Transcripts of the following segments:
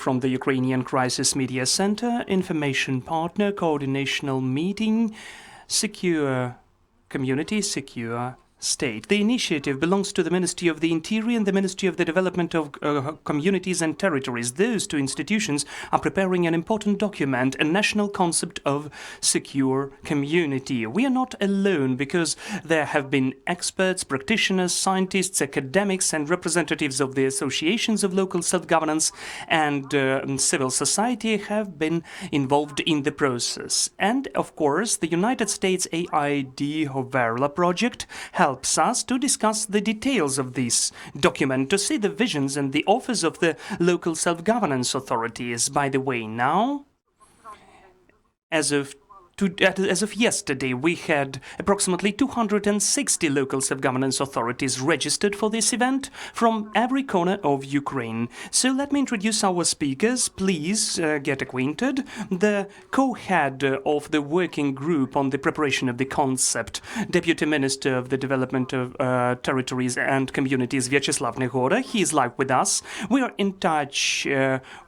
from the Ukrainian Crisis Media Center, information partner, coordinational meeting, secure community, secure state. The initiative belongs to the Ministry of the Interior and the Ministry of the Development of Communities and Territories. Those two institutions are preparing an important document, a national concept of secure community. We are not alone because there have been experts, practitioners, scientists, academics and representatives of the associations of local self-governance and civil society have been involved in the process. And, of course, the United States USAID HOVERLA project helps us to discuss the details of this document, to see the visions and the offers of the local self-governance authorities. By the way, now, as of yesterday, we had approximately 260 local self-governance authorities registered for this event from every corner of Ukraine. So let me introduce our speakers. Please get acquainted. The co-head of the working group on the preparation of the concept, Deputy Minister of the Development of Territories and Communities, Vyacheslav Negora. He is live with us. We are in touch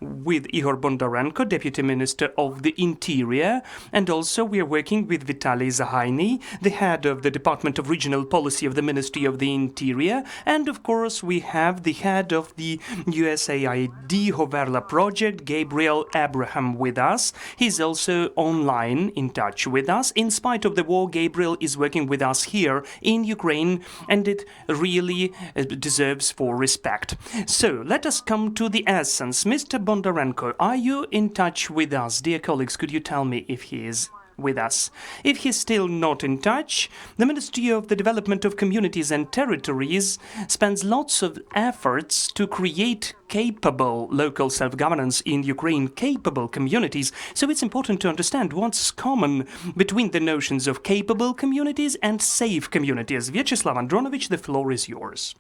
with Igor Bondarenko, Deputy Minister of the Interior, and also we are working with Vitaly Zahainy, the head of the Department of Regional Policy of the Ministry of the Interior, and of course we have the head of the USAID HOVERLA project, Gabriel Abraham, with us. He's also online in touch with us. In spite of the war, Gabriel is working with us here in Ukraine, and it really deserves for respect. So let us come to the essence. Mr. Bondarenko, are you in touch with us? Dear colleagues, could you tell me if he is with us? If he's still not in touch, the Ministry of the Development of Communities and Territories spends lots of efforts to create capable local self-governance in Ukraine, capable communities. So it's important to understand what's common between the notions of capable communities and safe communities. Vyacheslav Andronovich, the floor is yours.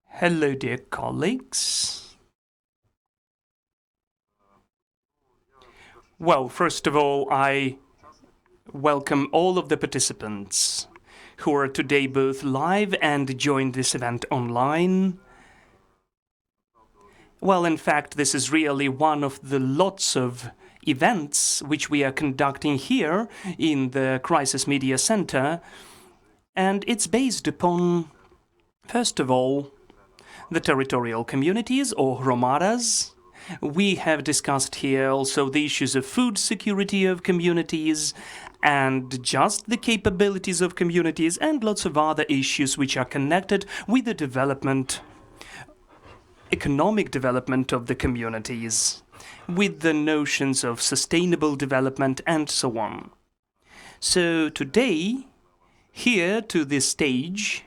Hello, dear colleagues. Well, first of all, I welcome all of the participants who are today both live and joined this event online. Well, in fact, this is really one of the lots of events which we are conducting here in the Crisis Media Center, and it's based upon, first of all, the territorial communities or hromadas. We have discussed here also the issues of food security of communities and just the capabilities of communities and lots of other issues which are connected with the development, economic development of the communities, with the notions of sustainable development and so on. So today, here to this stage,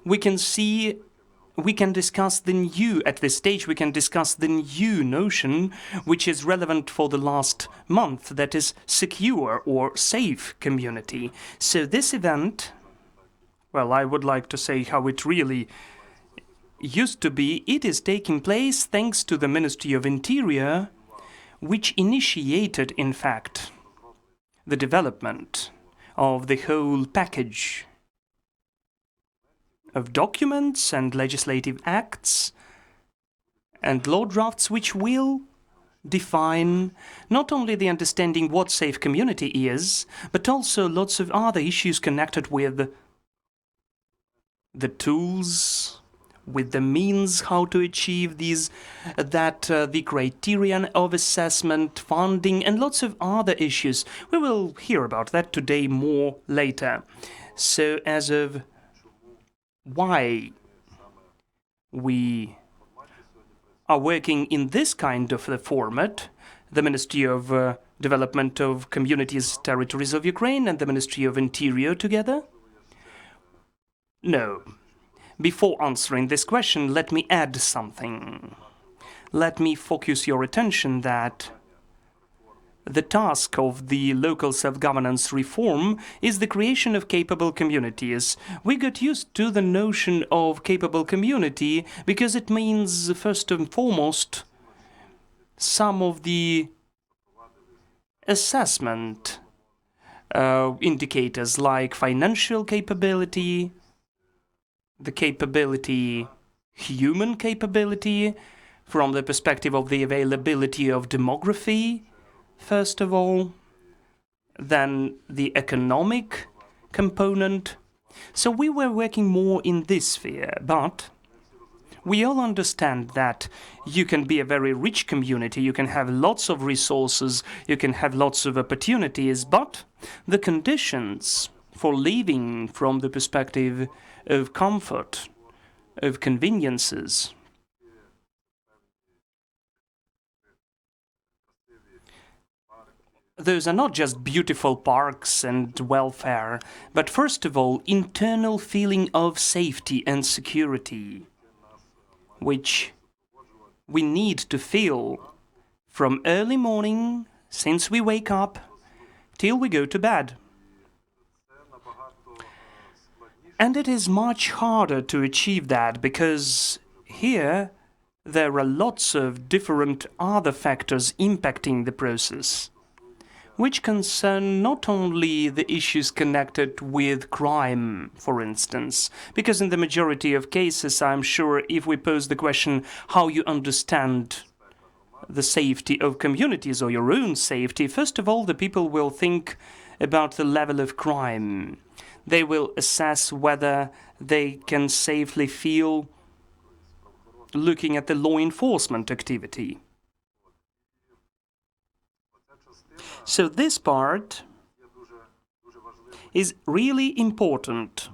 we can discuss the new notion which is relevant for the last month, that is secure or safe community. So this event, well, I would like to say how it really used to be. It is taking place thanks to the Ministry of Interior, which initiated, in fact, the development of the whole package of documents and legislative acts and law drafts which will define not only the understanding what safe community is, but also lots of other issues connected with the tools, with the means how to achieve these, the criterion of assessment, funding, and lots of other issues. We will hear about that today more later. So as of why we are working in this kind of a format, the Ministry of Development of Communities, Territories of Ukraine and the Ministry of Interior together? No. Before answering this question, let me add something. Let me focus your attention that the task of the local self-governance reform is the creation of capable communities. We got used to the notion of capable community because it means, first and foremost, some of the assessment indicators like financial capability, the capability human capability, from the perspective of the availability of demography, first of all, then the economic component. So we were working more in this sphere, but we all understand that you can be a very rich community, you can have lots of resources, you can have lots of opportunities, but the conditions for living from the perspective of comfort, of conveniences, those are not just beautiful parks and welfare, but first of all, internal feeling of safety and security, which we need to feel from early morning, since we wake up, till we go to bed. And it is much harder to achieve that because here there are lots of different other factors impacting the process, which concern not only the issues connected with crime, for instance, because in the majority of cases, I'm sure if we pose the question how you understand the safety of communities or your own safety, first of all, the people will think about the level of crime. They will assess whether they can safely feel looking at the law enforcement activity. So this part is really important,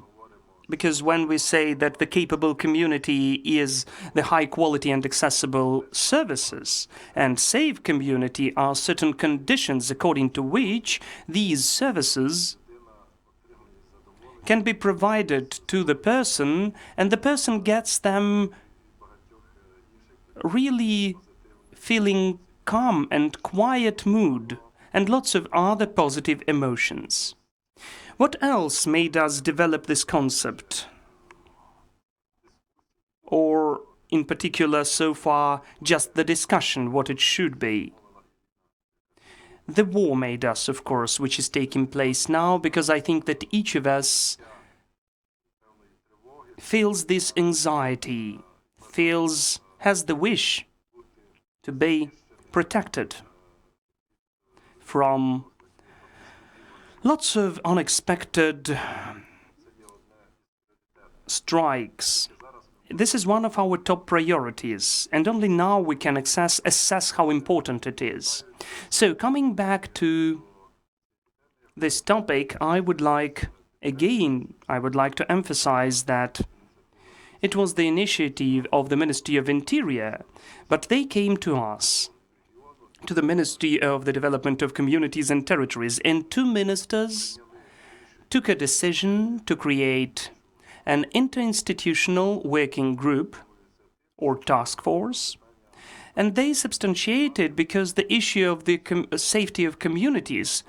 because when we say that the capable community is the high quality and accessible services, and safe community are certain conditions according to which these services can be provided to the person, and the person gets them really feeling calm and quiet mood, and lots of other positive emotions. What else made us develop this concept? Or, in particular, so far, just the discussion, what it should be? The war made us, of course, which is taking place now, because I think that each of us feels this anxiety, has the wish to be protected from lots of unexpected strikes. This is one of our top priorities, and only now we can assess how important it is. So, coming back to this topic, I would like to emphasize that it was the initiative of the Ministry of Interior, but they came to us, to the Ministry of the Development of Communities and Territories, and two ministers took a decision to create an interinstitutional working group or task force, and they substantiated because the issue of the safety of communities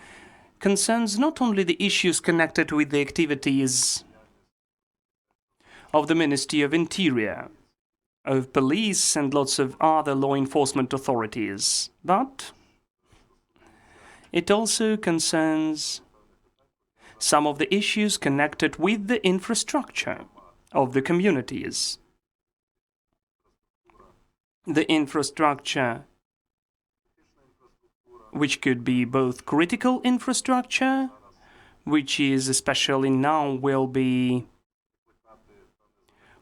concerns not only the issues connected with the activities of the Ministry of Interior, of police and lots of other law enforcement authorities, but it also concerns some of the issues connected with the infrastructure of the communities. The infrastructure, which could be both critical infrastructure, which is especially now will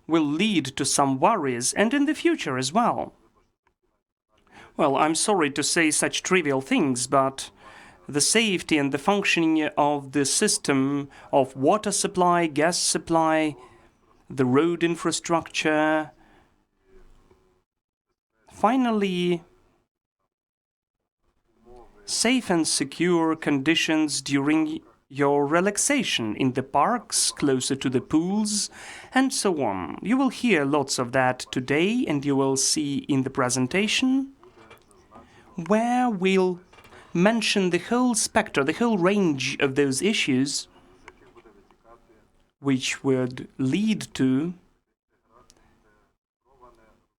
lead to some worries, and in the future as well. Well, I'm sorry to say such trivial things, but the safety and the functioning of the system of water supply, gas supply, the road infrastructure, finally, safe and secure conditions during your relaxation in the parks, closer to the pools, and so on. You will hear lots of that today, and you will see in the presentation, where we'll mention the whole spectrum, the whole range of those issues, which would lead to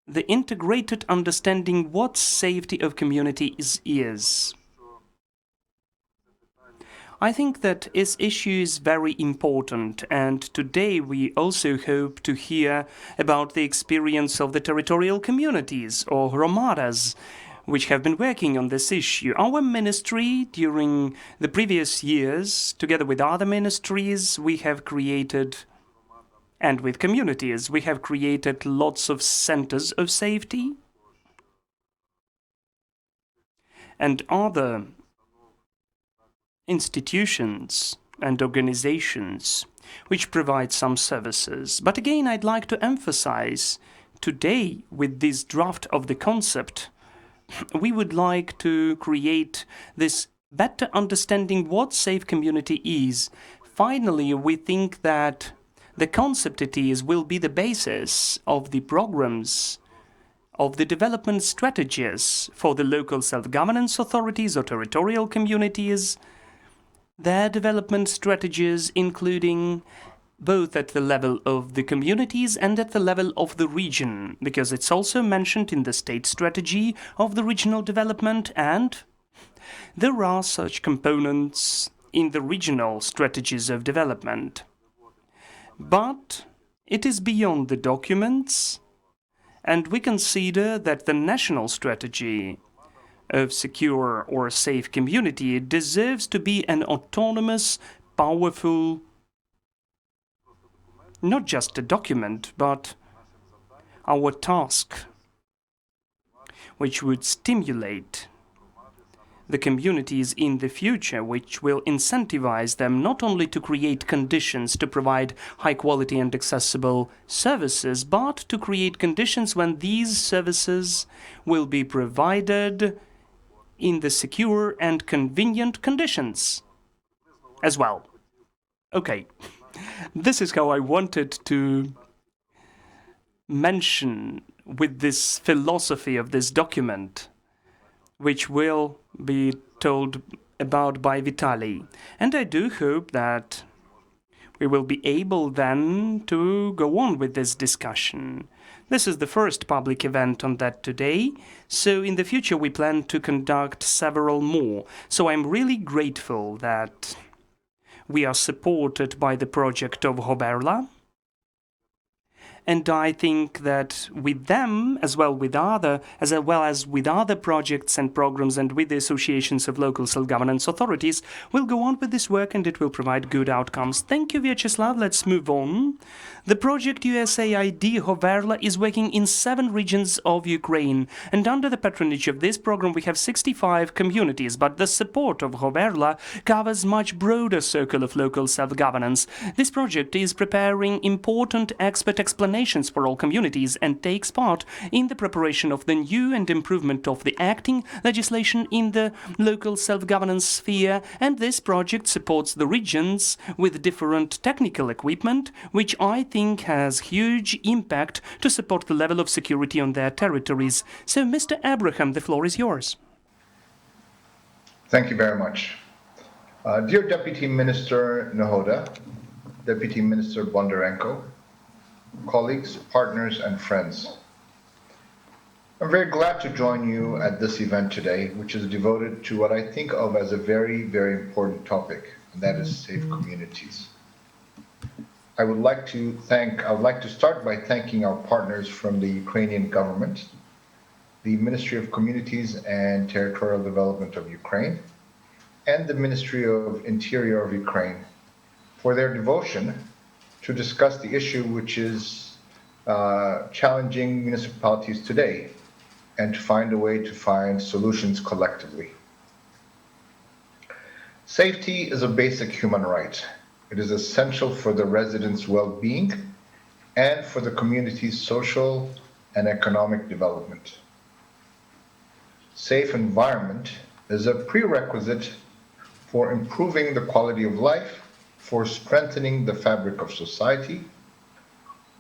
the integrated understanding what safety of communities is. I think that this issue is very important, and today we also hope to hear about the experience of the territorial communities, or hromadas, which have been working on this issue. Our ministry, during the previous years, together with other ministries, we have created, and with communities, we have created lots of centers of safety and other institutions and organizations which provide some services. But again, I'd like to emphasize today, with this draft of the concept, we would like to create this better understanding what safe community is. Finally, we think that the concept it is will be the basis of the programs, of the development strategies for the local self-governance authorities or territorial communities, their development strategies including both at the level of the communities and at the level of the region, because it's also mentioned in the state strategy of the regional development, and there are such components in the regional strategies of development. But it is beyond the documents, and we consider that the national strategy of secure or safe community deserves to be an autonomous, powerful, not just a document, but our task, which would stimulate the communities in the future, which will incentivize them not only to create conditions to provide high quality and accessible services, but to create conditions when these services will be provided in the secure and convenient conditions as well. Okay, this is how I wanted to mention with this philosophy of this document, which will be told about by Vitaly. And I do hope that we will be able then to go on with this discussion. This is the first public event on that today, so in the future we plan to conduct several more. So I'm really grateful that we are supported by the project of HOVERLA. And I think that with them, as well as with other projects and programs and with the associations of local self-governance authorities, we'll go on with this work and it will provide good outcomes. Thank you, Vyacheslav. Let's move on. The project USAID HOVERLA is working in 7 regions of Ukraine, and under the patronage of this program we have 65 communities, but the support of HOVERLA covers much broader circle of local self-governance. This project is preparing important expert explanations for all communities and takes part in the preparation of the new and improvement of the acting legislation in the local self-governance sphere, and this project supports the regions with different technical equipment, which I think has huge impact to support the level of security on their territories. So, Mr. Abraham, the floor is yours. Thank you very much. Dear Deputy Minister Nahoda, Deputy Minister Bondarenko, colleagues, partners, and friends, I'm very glad to join you at this event today, which is devoted to what I think of as a very, very important topic, and that is safe communities. I would like to start by thanking our partners from the Ukrainian government, the Ministry of Communities and Territorial Development of Ukraine, and the Ministry of Interior of Ukraine for their devotion to discuss the issue which is challenging municipalities today and to find a way to find solutions collectively. Safety is a basic human right. It is essential for the residents' well-being and for the community's social and economic development. Safe environment is a prerequisite for improving the quality of life, for strengthening the fabric of society,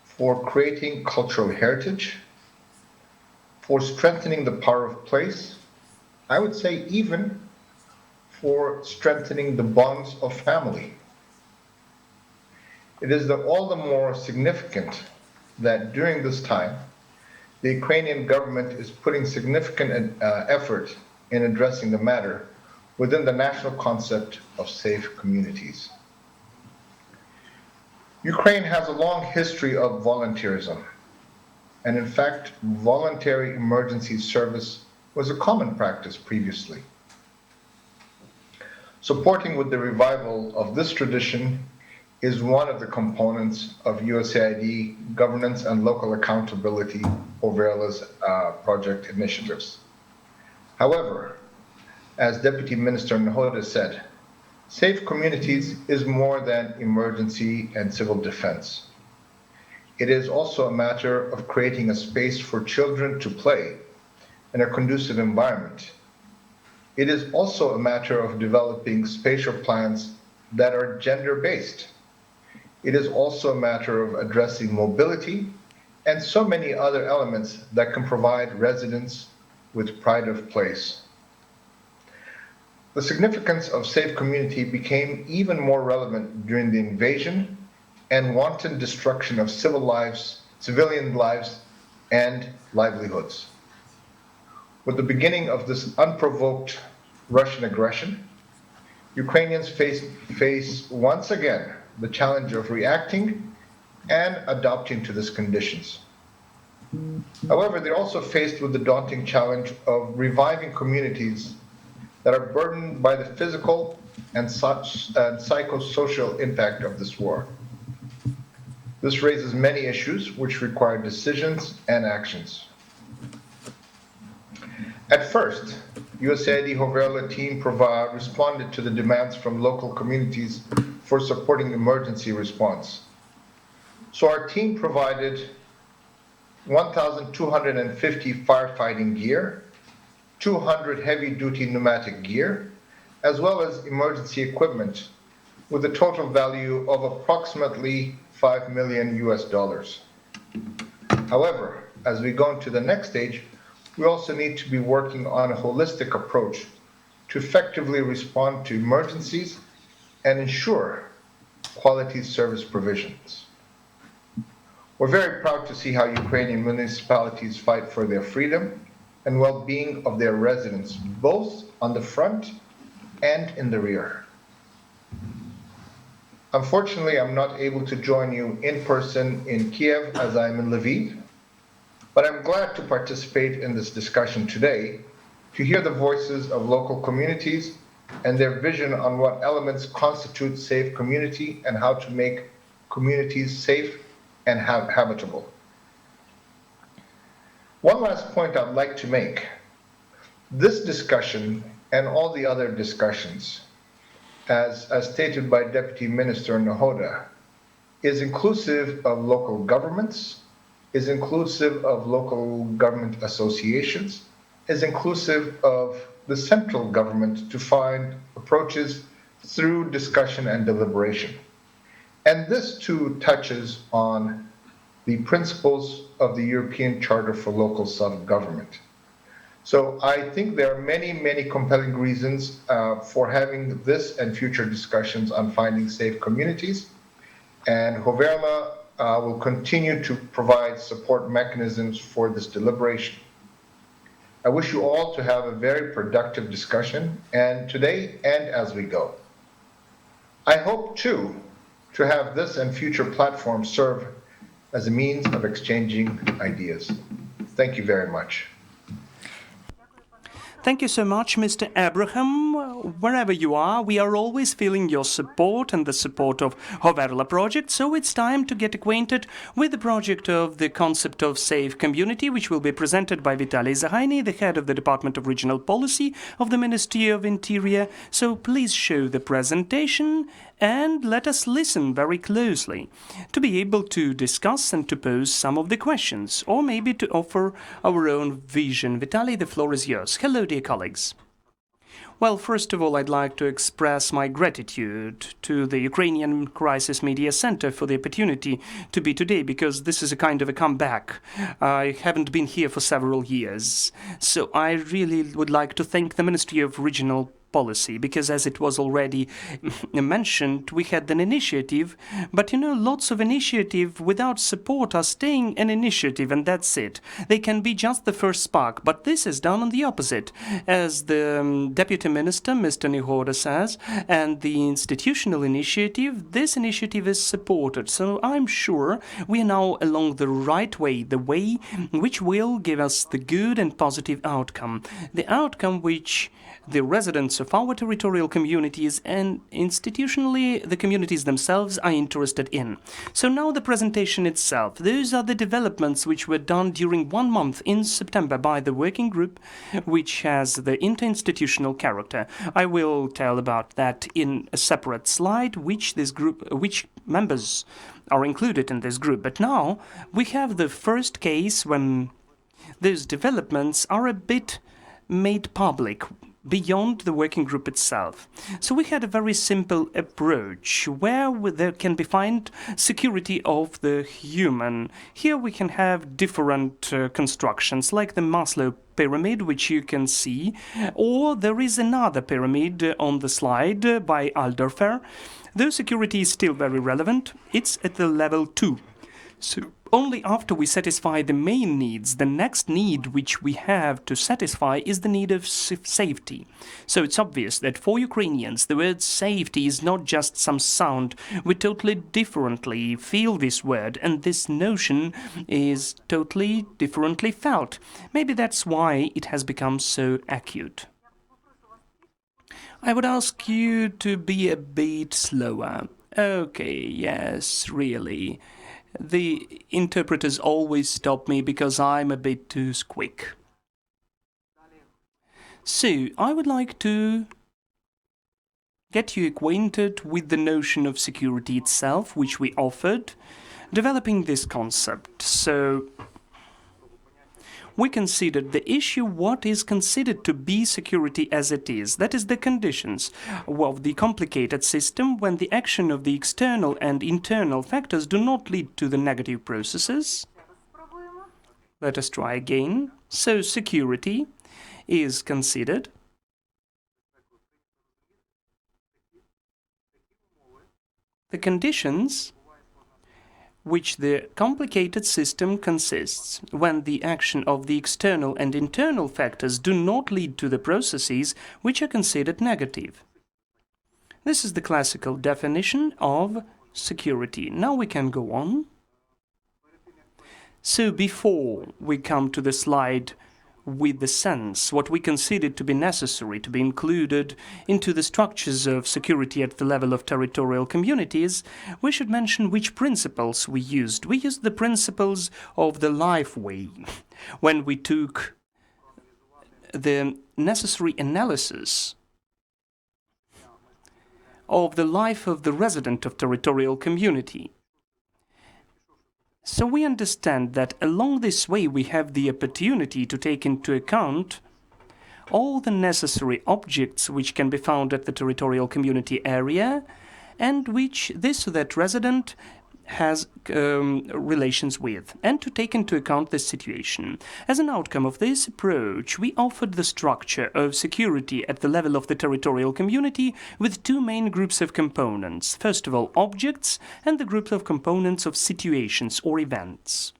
for creating cultural heritage, for strengthening the power of place, I would say even for strengthening the bonds of family. It is all the more significant that during this time, the Ukrainian government is putting significant effort in addressing the matter within the national concept of safe communities. Ukraine has a long history of volunteerism, and in fact, voluntary emergency service was a common practice previously. Supporting with the revival of this tradition is one of the components of USAID governance and local accountability HOVERLA's project initiatives. However, as Deputy Minister Nahoda said, safe communities is more than emergency and civil defense. It is also a matter of creating a space for children to play in a conducive environment. It is also a matter of developing spatial plans that are gender-based. It is also a matter of addressing mobility and so many other elements that can provide residents with pride of place. The significance of safe community became even more relevant during the invasion and wanton destruction of civilian lives and livelihoods. With the beginning of this unprovoked Russian aggression, Ukrainians face once again the challenge of reacting and adapting to these conditions. However, they're also faced with the daunting challenge of reviving communities that are burdened by the physical and psychosocial impact of this war. This raises many issues which require decisions and actions. At first, USAID HOVERLA team responded to the demands from local communities for supporting emergency response. So our team provided 1,250 firefighting gear, 200 heavy-duty pneumatic gear, as well as emergency equipment with a total value of approximately $5 million US. However, as we go into the next stage, we also need to be working on a holistic approach to effectively respond to emergencies and ensure quality service provisions. We're very proud to see how Ukrainian municipalities fight for their freedom and well-being of their residents, both on the front and in the rear. Unfortunately, I'm not able to join you in person in Kiev as I'm in Lviv, but I'm glad to participate in this discussion today to hear the voices of local communities and their vision on what elements constitute safe community and how to make communities safe and habitable. One last point I'd like to make. This discussion and all the other discussions, as stated by Deputy Minister Nahoda, is inclusive of local governments, is inclusive of local government associations, is inclusive of the central government to find approaches through discussion and deliberation. And this too touches on the principles of the European Charter for Local Self-Government. So I think there are many, many compelling reasons for having this and future discussions on finding safe communities. And HOVERLA will continue to provide support mechanisms for this deliberation. I wish you all to have a very productive discussion, and today and as we go. I hope, too, to have this and future platforms serve as a means of exchanging ideas. Thank you very much. Thank you so much, Mr. Abraham. Wherever you are, we are always feeling your support and the support of HOVERLA project, so it's time to get acquainted with the project of the concept of safe community, which will be presented by Vitaly Zahaini, the head of the Department of Regional Policy of the Ministry of Interior. So please show the presentation and let us listen very closely to be able to discuss and to pose some of the questions, or maybe to offer our own vision. Vitaly, the floor is yours. Hello, dear colleagues. Well, first of all, I'd like to express my gratitude to the Ukrainian Crisis Media Center for the opportunity to be today, because this is a kind of a comeback. I haven't been here for several years. So I really would like to thank the Ministry of Regional policy, because as it was already mentioned, we had an initiative, but lots of initiative without support are staying an initiative, and that's it. They can be just the first spark, but this is done on the opposite. As the Deputy Minister, Mr. Nehoda, says, and the institutional initiative, this initiative is supported. So I'm sure we are now along the right way, the way which will give us the good and positive outcome. The outcome which the residents of our territorial communities and institutionally the communities themselves are interested in. So now the presentation itself. Those are the developments which were done during 1 month in September by the working group, which has the interinstitutional character. I will tell about that in a separate slide, which members are included in this group. But now we have the first case when those developments are a bit made public beyond the working group itself. So we had a very simple approach where there can be found security of the human. Here we can have different constructions like the Maslow pyramid, which you can see, or there is another pyramid on the slide by Alderfer. Though security is still very relevant, it's at the level 2. So only after we satisfy the main needs, the next need which we have to satisfy is the need of safety. So it's obvious that for Ukrainians, the word safety is not just some sound. We totally differently feel this word, and this notion is totally differently felt. Maybe that's why it has become so acute. I would ask you to be a bit slower. Okay, yes, really. The interpreters always stop me because I'm a bit too quick. So, I would like to get you acquainted with the notion of security itself, which we offered, developing this concept. So, we considered the issue what is considered to be security as it is. That is the conditions of the complicated system when the action of the external and internal factors do not lead to the negative processes. Let us try again. So security is considered the conditions which the complicated system consists when the action of the external and internal factors do not lead to the processes which are considered negative. This is the classical definition of security. Now we can go on. So before we come to the slide with the sense, what we considered to be necessary to be included into the structures of security at the level of territorial communities, we should mention which principles we used. We used the principles of the life way when we took the necessary analysis of the life of the resident of territorial community. So we understand that along this way we have the opportunity to take into account all the necessary objects which can be found at the territorial community area and which this or that resident has relations with, and to take into account this situation. As an outcome of this approach, we offered the structure of security at the level of the territorial community with two main groups of components. First of all, objects, and the group of components of situations or events.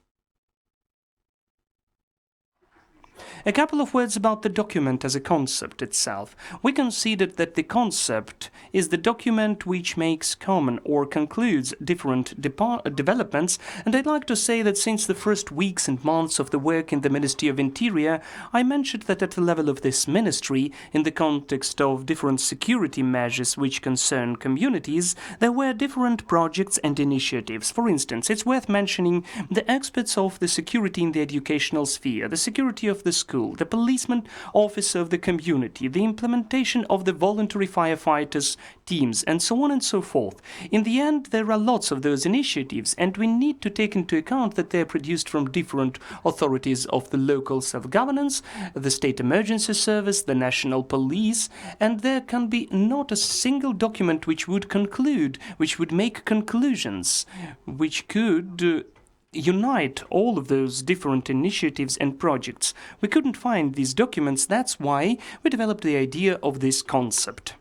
A couple of words about the document as a concept itself. We considered that the concept is the document which makes common or concludes different developments, and I'd like to say that since the first weeks and months of the work in the Ministry of Interior, I mentioned that at the level of this ministry, in the context of different security measures which concern communities, there were different projects and initiatives. For instance, it's worth mentioning the experts of the security in the educational sphere, the security of the school, the policeman office of the community, the implementation of the voluntary firefighters teams, and so on and so forth. In the end, there are lots of those initiatives, and we need to take into account that they are produced from different authorities of the local self-governance, the State Emergency Service, the National Police, and there can be not a single document which would conclude, which would make conclusions, which could unite all of those different initiatives and projects. We couldn't find these documents, that's why we developed the idea of this concept.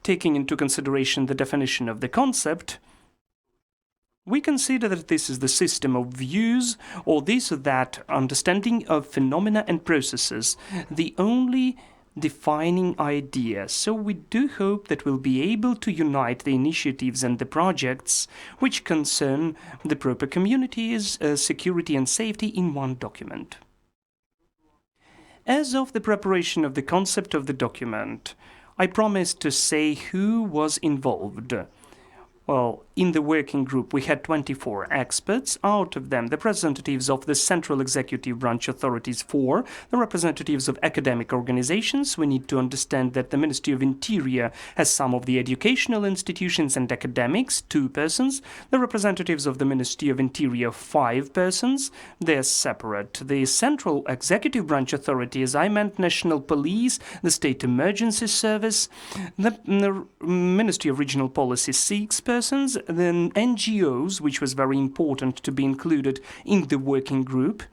Taking into consideration the definition of the concept, we consider that this is the system of views or this or that understanding of phenomena and processes, the only defining idea. So we do hope that we'll be able to unite the initiatives and the projects which concern the proper communities, security and safety in one document. As of the preparation of the concept of the document, I promised to say who was involved. Well, in the working group we had 24 experts, out of them the representatives of the central executive branch authorities 4, the representatives of academic organizations. We need to understand that the Ministry of Interior has some of the educational institutions and academics, 2 persons, the representatives of the Ministry of Interior 5 persons, they're separate. The central executive branch authorities, I meant National Police, the State Emergency Service, the Ministry of Regional Policy 6 persons, then NGOs, which was very important to be included in the working group.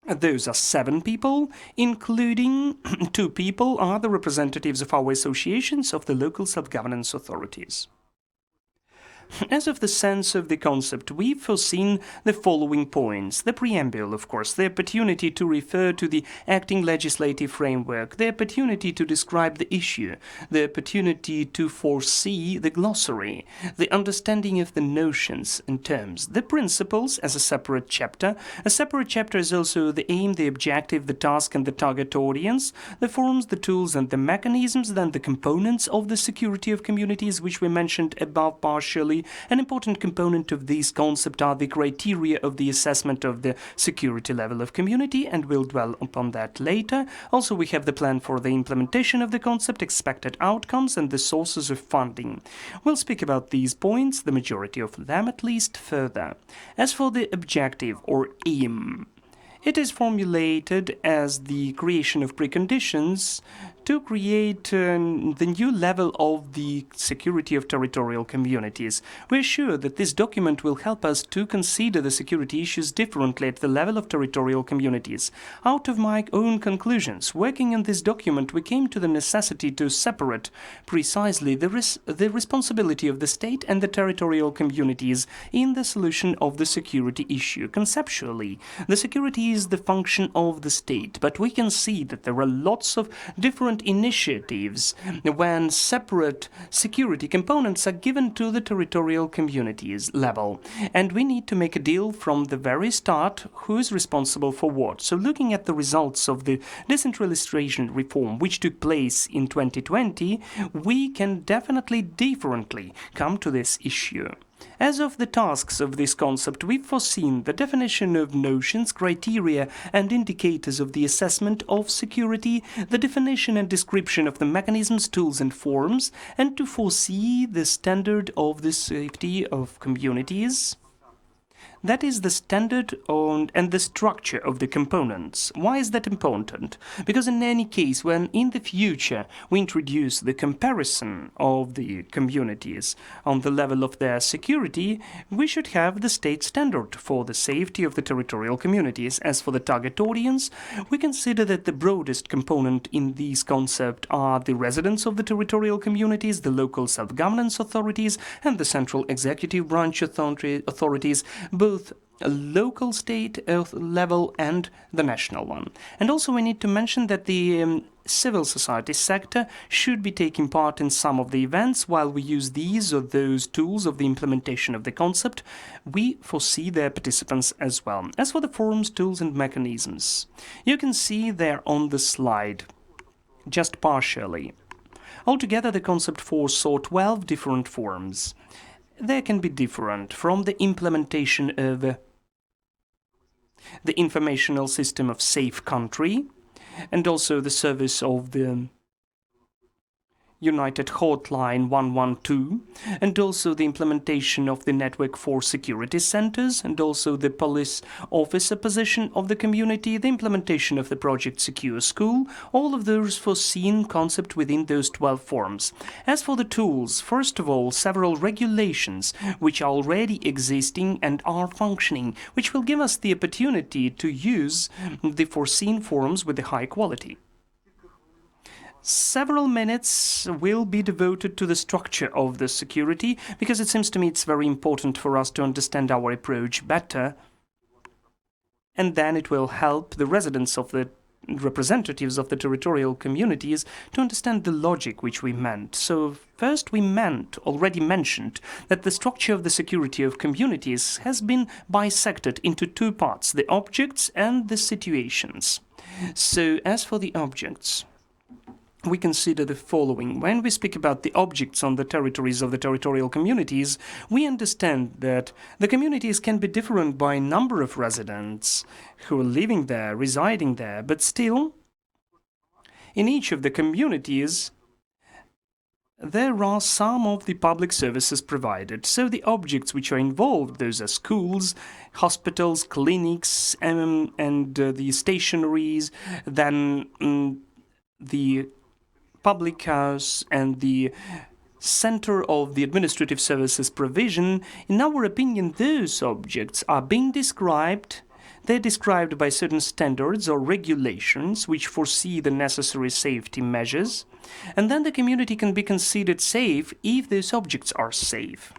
Those are 7 people, including 2 people are the representatives of our associations of the local self-governance authorities. As of the sense of the concept, we've foreseen the following points. The preamble, of course, the opportunity to refer to the acting legislative framework, the opportunity to describe the issue, the opportunity to foresee the glossary, the understanding of the notions and terms, the principles as a separate chapter. A separate chapter is also the aim, the objective, the task and the target audience, the forms, the tools and the mechanisms, then the components of the security of communities, which we mentioned above partially. An important component of this concept are the criteria of the assessment of the security level of community, and we'll dwell upon that later. Also, we have the plan for the implementation of the concept, expected outcomes, and the sources of funding. We'll speak about these points, the majority of them at least, further. As for the objective or aim, it is formulated as the creation of preconditions to create the new level of the security of territorial communities. We're sure that this document will help us to consider the security issues differently at the level of territorial communities. Out of my own conclusions, working on this document, we came to the necessity to separate precisely the responsibility of the state and the territorial communities in the solution of the security issue. Conceptually, the security is the function of the state, but we can see that there are lots of different initiatives when separate security components are given to the territorial communities level. And we need to make a deal from the very start who is responsible for what. So looking at the results of the decentralization reform which took place in 2020, we can definitely differently come to this issue. As of the tasks of this concept, we've foreseen the definition of notions, criteria and indicators of the assessment of security, the definition and description of the mechanisms, tools and forms, and to foresee the standard of the safety of communities. That is the standard and the structure of the components. Why is that important? Because in any case, when in the future we introduce the comparison of the communities on the level of their security, we should have the state standard for the safety of the territorial communities. As for the target audience, we consider that the broadest component in this concept are the residents of the territorial communities, the local self-governance authorities, and the central executive branch authorities, both local state level and the national one. And also we need to mention that the civil society sector should be taking part in some of the events while we use these or those tools of the implementation of the concept. We foresee their participants as well. As for the forms, tools and mechanisms, you can see there on the slide, just partially. Altogether, the concept foresaw 12 different forms. They can be different from the implementation of the informational system of safe country and also the service of the United Hotline 112, and also the implementation of the network for security centers, and also the police officer position of the community, the implementation of the project Secure School, all of those foreseen concept within those 12 forms. As for the tools, first of all, several regulations which are already existing and are functioning, which will give us the opportunity to use the foreseen forms with a high quality. Several minutes will be devoted to the structure of the security, because it seems to me it's very important for us to understand our approach better, and then it will help the residents of the representatives of the territorial communities to understand the logic which we meant. So first we already mentioned that the structure of the security of communities has been bisected into two parts, the objects and the situations. So as for the objects, we consider the following. When we speak about the objects on the territories of the territorial communities, we understand that the communities can be different by number of residents who are living there, residing there, but still, in each of the communities, there are some of the public services provided. So the objects which are involved, those are schools, hospitals, clinics, and the stationaries, then the public house and the center of the administrative services provision. In our opinion, those objects are being described. They're described by certain standards or regulations which foresee the necessary safety measures, and then the community can be considered safe if those objects are safe.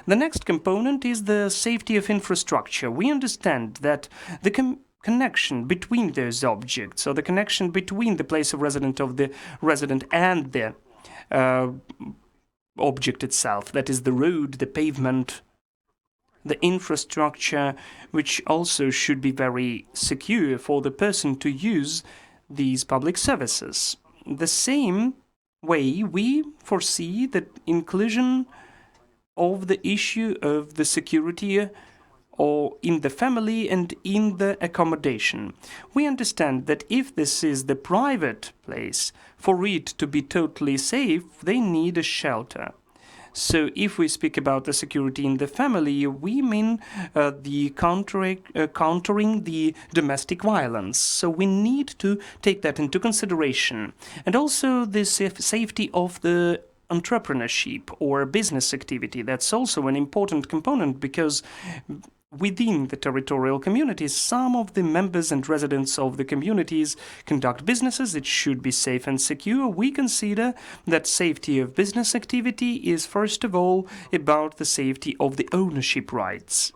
The next component is the safety of infrastructure. We understand that the connection between those objects, or the connection between the place of residence of the resident and the object itself, that is the road, the pavement, the infrastructure, which also should be very secure for the person to use these public services. The same way we foresee the inclusion of the issue of the security or in the family and in the accommodation. We understand that if this is the private place, for it to be totally safe, they need a shelter. So if we speak about the security in the family, we mean the countering the domestic violence. So we need to take that into consideration. And also the safety of the entrepreneurship or business activity. That's also an important component, because within the territorial communities, some of the members and residents of the communities conduct businesses. It should be safe and secure. We consider that safety of business activity is, first of all, about the safety of the ownership rights.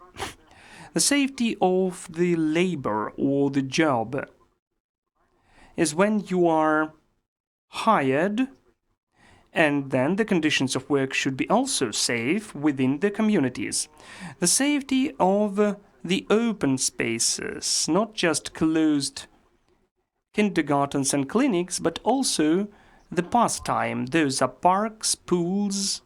The safety of the labor or the job is when you are hired, and then the conditions of work should be also safe within the communities. The safety of the open spaces, not just closed kindergartens and clinics, but also the pastime. Those are parks, pools,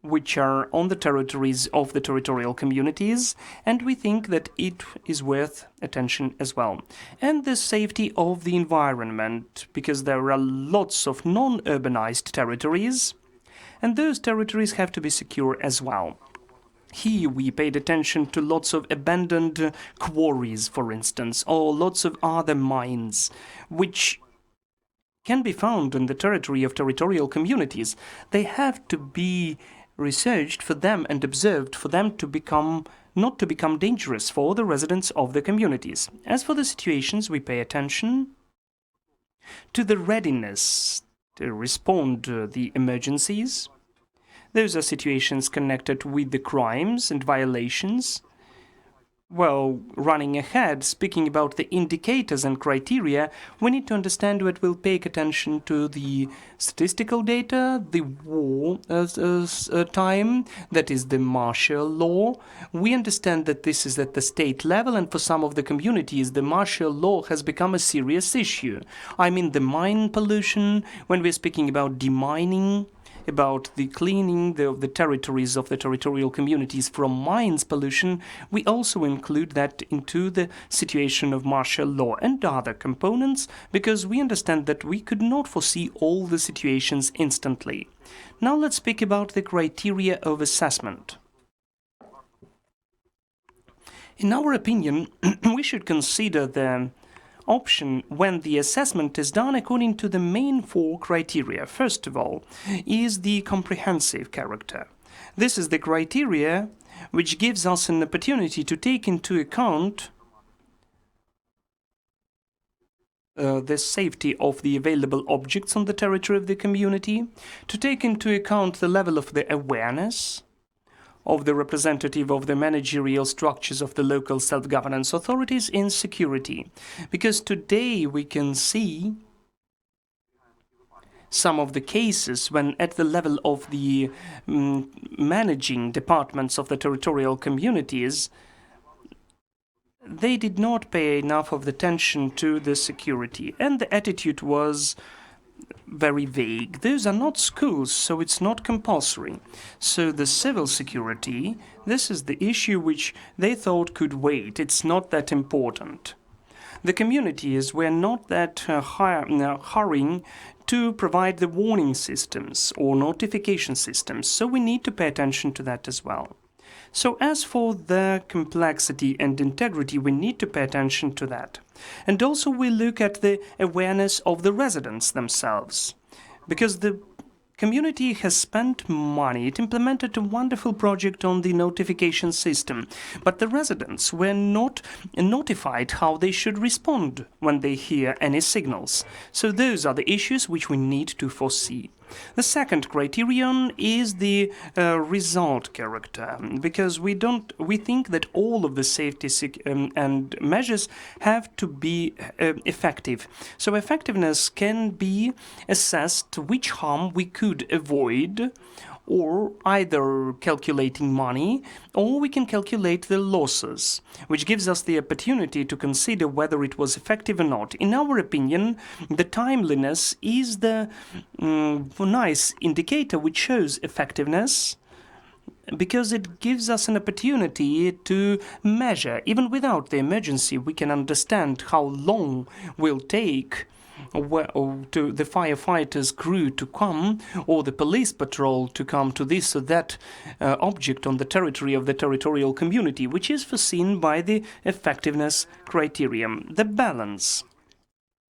which are on the territories of the territorial communities, and we think that it is worth attention as well. And the safety of the environment, because there are lots of non-urbanized territories, and those territories have to be secure as well. Here we paid attention to lots of abandoned quarries, for instance, or lots of other mines, which can be found in the territory of territorial communities. They have to be researched for them and observed for them to not to become dangerous for the residents of the communities. As for the situations, we pay attention to the readiness to respond to the emergencies. Those are situations connected with the crimes and violations. Well, running ahead, speaking about the indicators and criteria, we need to understand that we'll pay attention to the statistical data, the war time, that is the martial law. We understand that this is at the state level, and for some of the communities, the martial law has become a serious issue. I mean the mine pollution, when we're speaking about demining, about the cleaning of the territories of the territorial communities from mines pollution, we also include that into the situation of martial law and other components, because we understand that we could not foresee all the situations instantly. Now let's speak about the criteria of assessment. In our opinion, we should consider the option when the assessment is done according to the main four criteria. First of all, is the comprehensive character. This is the criteria which gives us an opportunity to take into account the safety of the available objects on the territory of the community, to take into account the level of the awareness of the representative of the managerial structures of the local self-governance authorities in security. Because today we can see some of the cases when at the level of the managing departments of the territorial communities, they did not pay enough of attention to the security, and the attitude was very vague. Those are not schools, so it's not compulsory. So the civil security, this is the issue which they thought could wait. It's not that important. The communities were not that hurrying to provide the warning systems or notification systems, so we need to pay attention to that as well. So as for the complexity and integrity, we need to pay attention to that. And also we look at the awareness of the residents themselves, because the community has spent money. It implemented a wonderful project on the notification system, but the residents were not notified how they should respond when they hear any signals. So those are the issues which we need to foresee. The second criterion is the result character, because we think that all of the safety and measures have to be effective. So effectiveness can be assessed which harm we could avoid, or either calculating money, or we can calculate the losses, which gives us the opportunity to consider whether it was effective or not. In our opinion, the timeliness is the nice indicator which shows effectiveness, because it gives us an opportunity to measure. Even without the emergency, we can understand how long will take to the firefighters' crew to come, or the police patrol to come to this or that object on the territory of the territorial community, which is foreseen by the effectiveness criterion. The balance.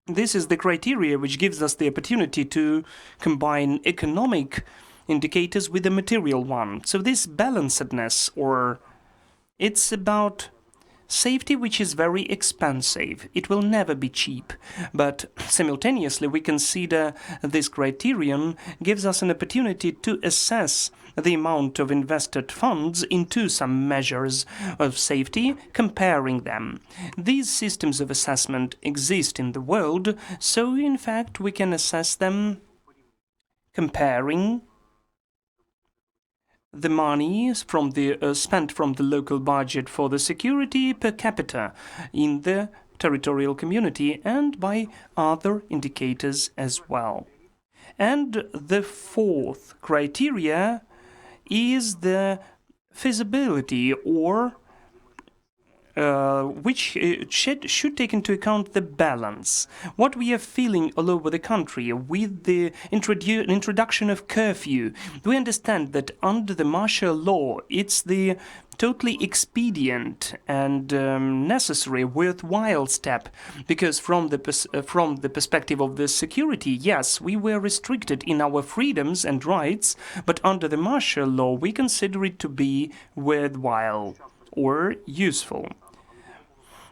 This is the criteria which gives us the opportunity to combine economic indicators with the material one. So this balancedness, or it's about safety which is very expensive. It will never be cheap, but simultaneously we consider this criterion gives us an opportunity to assess the amount of invested funds into some measures of safety, comparing them. These systems of assessment exist in the world, so in fact we can assess them comparing the money from the spent from the local budget for the security per capita in the territorial community, and by other indicators as well. And the fourth criteria is the feasibility, or which should take into account the balance. What we are feeling all over the country with the introduction of curfew. We understand that under the martial law, it's the totally expedient and necessary, worthwhile step, because from the perspective of the security, yes, we were restricted in our freedoms and rights, but under the martial law, we consider it to be worthwhile or useful.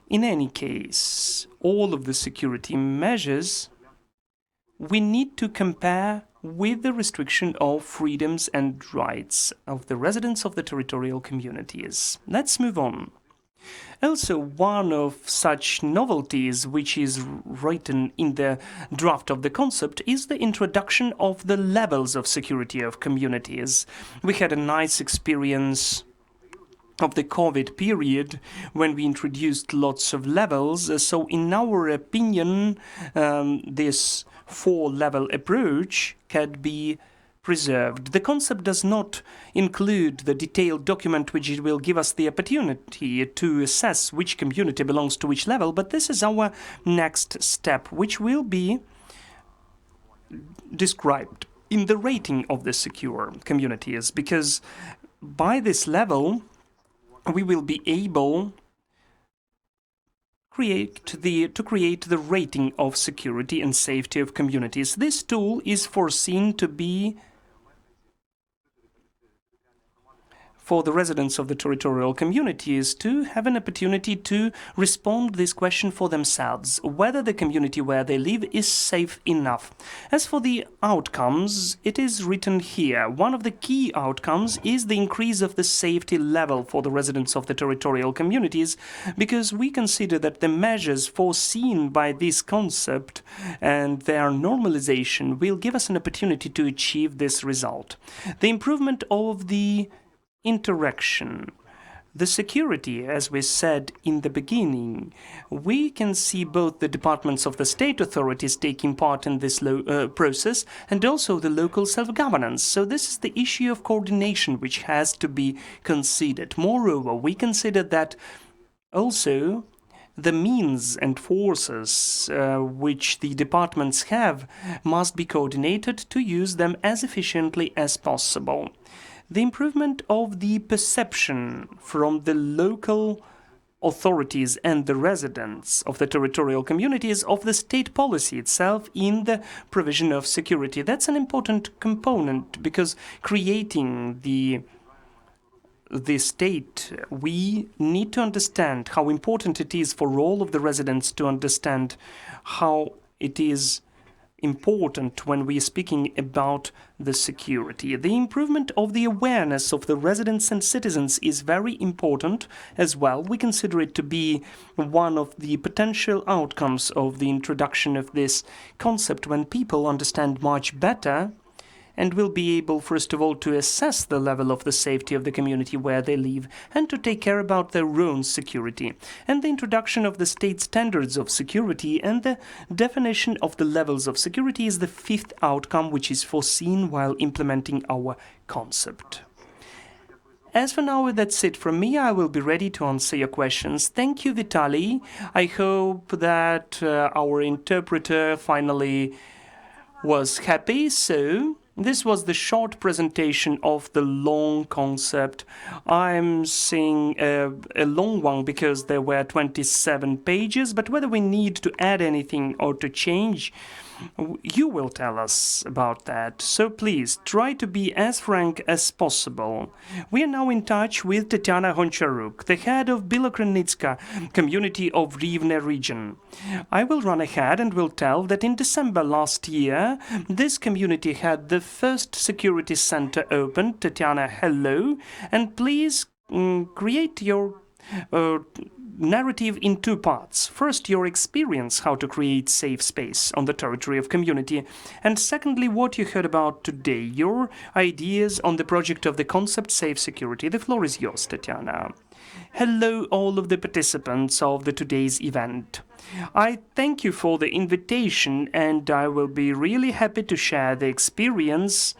In any case, all of the security measures we need to compare with the restriction of freedoms and rights of the residents of the territorial communities. Let's move on. Also, one of such novelties which is written in the draft of the concept is the introduction of the levels of security of communities. We had a nice experience of the COVID period when we introduced lots of levels. So in our opinion, this four-level approach can be preserved. The concept does not include the detailed document which will give us the opportunity to assess which community belongs to which level, but this is our next step, which will be described in the rating of the secure communities, because by this level we will be able to create the rating of security and safety of communities. This tool is foreseen to be for the residents of the territorial communities to have an opportunity to respond to this question for themselves, whether the community where they live is safe enough. As for the outcomes, it is written here. One of the key outcomes is the increase of the safety level for the residents of the territorial communities, because we consider that the measures foreseen by this concept and their normalization will give us an opportunity to achieve this result. The improvement of the interaction, the security, as we said in the beginning, we can see both the departments of the state authorities taking part in this process and also the local self-governance. So this is the issue of coordination which has to be considered. Moreover, we consider that also the means and forces which the departments have must be coordinated to use them as efficiently as possible. The improvement of the perception from the local authorities and the residents of the territorial communities of the state policy itself in the provision of security. That's an important component, because creating the state, we need to understand how important it is for all of the residents to understand how it is important when we are speaking about the security. The improvement of the awareness of the residents and citizens is very important as well. We consider it to be one of the potential outcomes of the introduction of this concept, when people understand much better and will be able, first of all, to assess the level of the safety of the community where they live and to take care about their own security. And the introduction of the state standards of security and the definition of the levels of security is the fifth outcome which is foreseen while implementing our concept. As for now, that's it from me. I will be ready to answer your questions. Thank you, Vitaly. I hope that our interpreter finally was happy. So this was the short presentation of the long concept. I'm seeing a long one because there were 27 pages, but whether we need to add anything or to change, you will tell us about that. So please, try to be as frank as possible. We are now in touch with Tatiana Honcharuk, the head of Bilokranitska community of Rivne region. I will run ahead and will tell that in December last year, this community had the first security center opened. Tatiana, hello. And please create your narrative in two parts. First, your experience how to create safe space on the territory of community, and secondly, what you heard about today, your ideas on the project of the concept Safe Security. The floor is yours, Tatiana. Hello, all of the participants of today's event. I thank you for the invitation, and I will be really happy to share the experience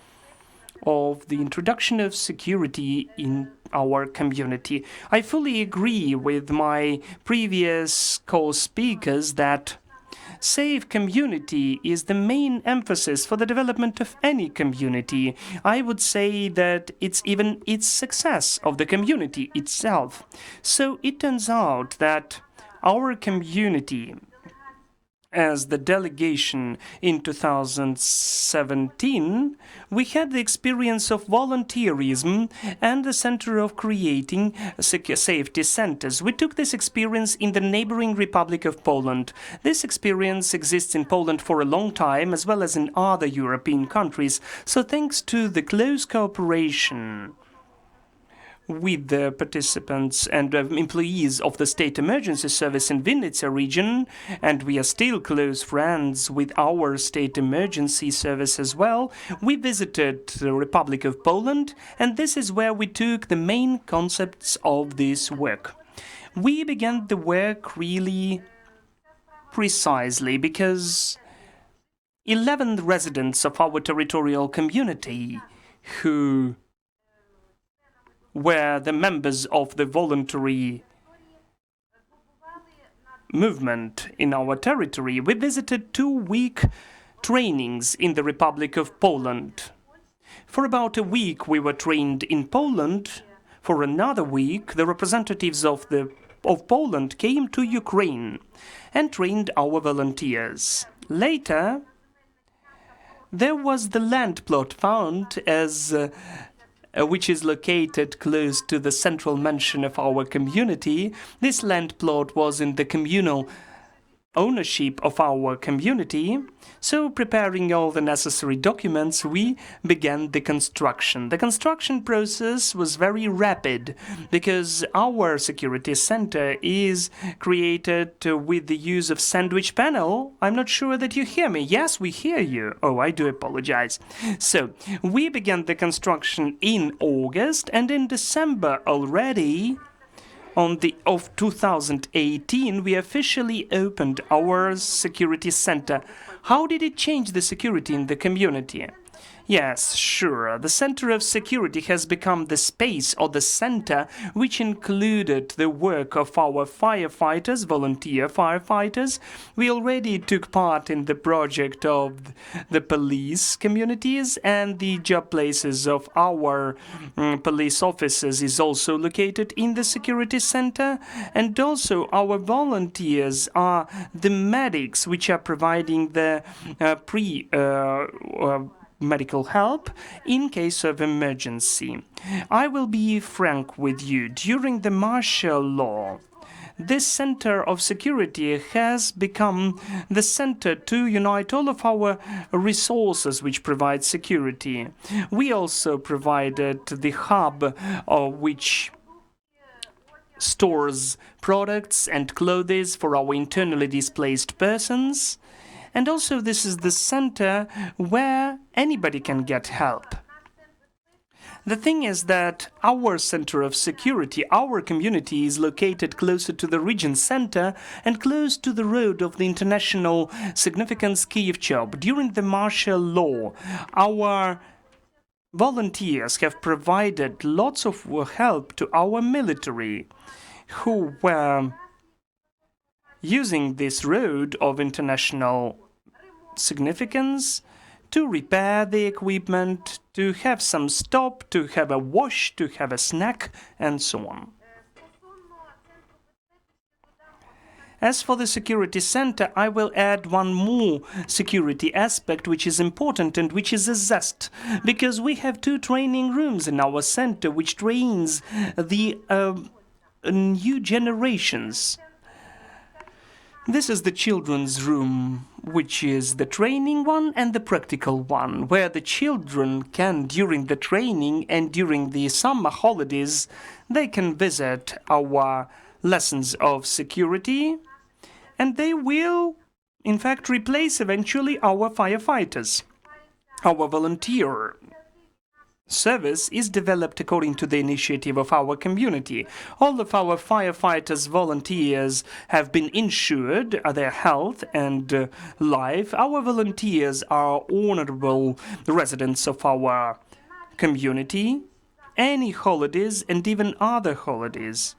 of the introduction of security in our community. I fully agree with my previous co-speakers that safe community is the main emphasis for the development of any community. I would say that it's even its success of the community itself. So it turns out that our community, as the delegation in 2017, we had the experience of volunteerism and the center of creating safety centers. We took this experience in the neighboring Republic of Poland. This experience exists in Poland for a long time, as well as in other European countries. So thanks to the close cooperation with the participants and employees of the State Emergency Service in Vinnytsia region, and we are still close friends with our State Emergency Service as well, we visited the Republic of Poland, and this is where we took the main concepts of this work. We began the work really precisely because 11 residents of our territorial community who were the members of the voluntary movement in our territory. We visited 2-week trainings in the Republic of Poland. For about a week we were trained in Poland. For another week the representatives of Poland came to Ukraine and trained our volunteers. Later there was the land plot found which is located close to the central mansion of our community. This land plot was in the communal ownership of our community. So, preparing all the necessary documents, we began the construction. The construction process was very rapid because our security center is created with the use of sandwich panel. I'm not sure that you hear me. Yes, we hear you. Oh, I do apologize. So, we began the construction in August, and in December already of 2018, we officially opened our security center. How did it change the security in the community? Yes, sure. The center of security has become the space or the center which included the work of our firefighters, volunteer firefighters. We already took part in the project of the police communities, and the job places of our police officers is also located in the security center. And also our volunteers are the medics which are providing the medical help in case of emergency. I will be frank with you. During the martial law, this center of security has become the center to unite all of our resources which provide security. We also provided the hub which stores products and clothes for our internally displaced persons. And also this is the center where anybody can get help. The thing is that our center of security, our community, is located closer to the region center and close to the road of the international significance Kyiv-Chop. During the martial law, our volunteers have provided lots of help to our military who were using this road of international significance to repair the equipment, to have some stop, to have a wash, to have a snack, and so on. As for the security center, I will add one more security aspect which is important and which is a zest, because we have 2 training rooms in our center which trains the new generations. This is the children's room, which is the training one and the practical one, where the children can, during the training and during the summer holidays, they can visit our lessons of security, and they will, in fact, replace eventually our firefighters. Our volunteer service is developed according to the initiative of our community. All of our firefighters, volunteers have been insured, their health and life. Our volunteers are honorable residents of our community. Any holidays and even other holidays,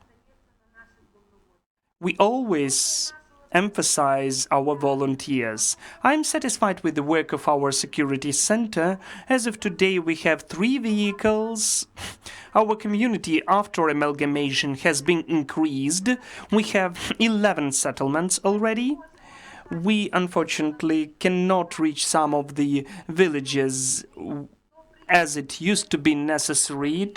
we always emphasize our volunteers. I'm satisfied with the work of our security center. As of today, we have 3 vehicles. Our community, after amalgamation, has been increased. We have 11 settlements already. We, unfortunately, cannot reach some of the villages as it used to be necessary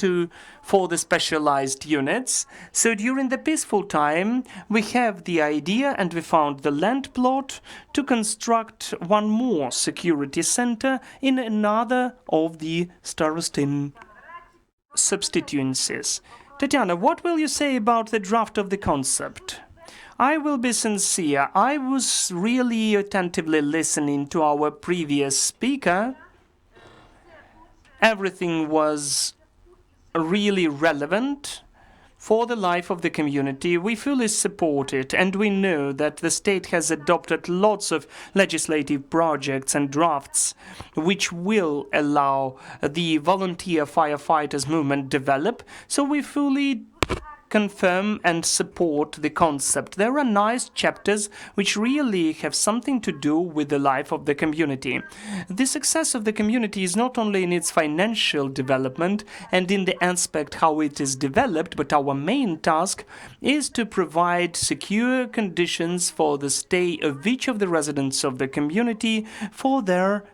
for the specialized units. So during the peaceful time, we have the idea and we found the land plot to construct one more security center in another of the Starostin substituencies. Tatiana, what will you say about the draft of the concept? I will be sincere. I was really attentively listening to our previous speaker. Everything was really relevant For the life of the community, we fully support it, and we know that the state has adopted lots of legislative projects and drafts which will allow the volunteer firefighters movement develop, so we fully confirm and support the concept. There are nice chapters which really have something to do with the life of the community. The success of the community is not only in its financial development and in the aspect how it is developed, but our main task is to provide secure conditions for the stay of each of the residents of the community for their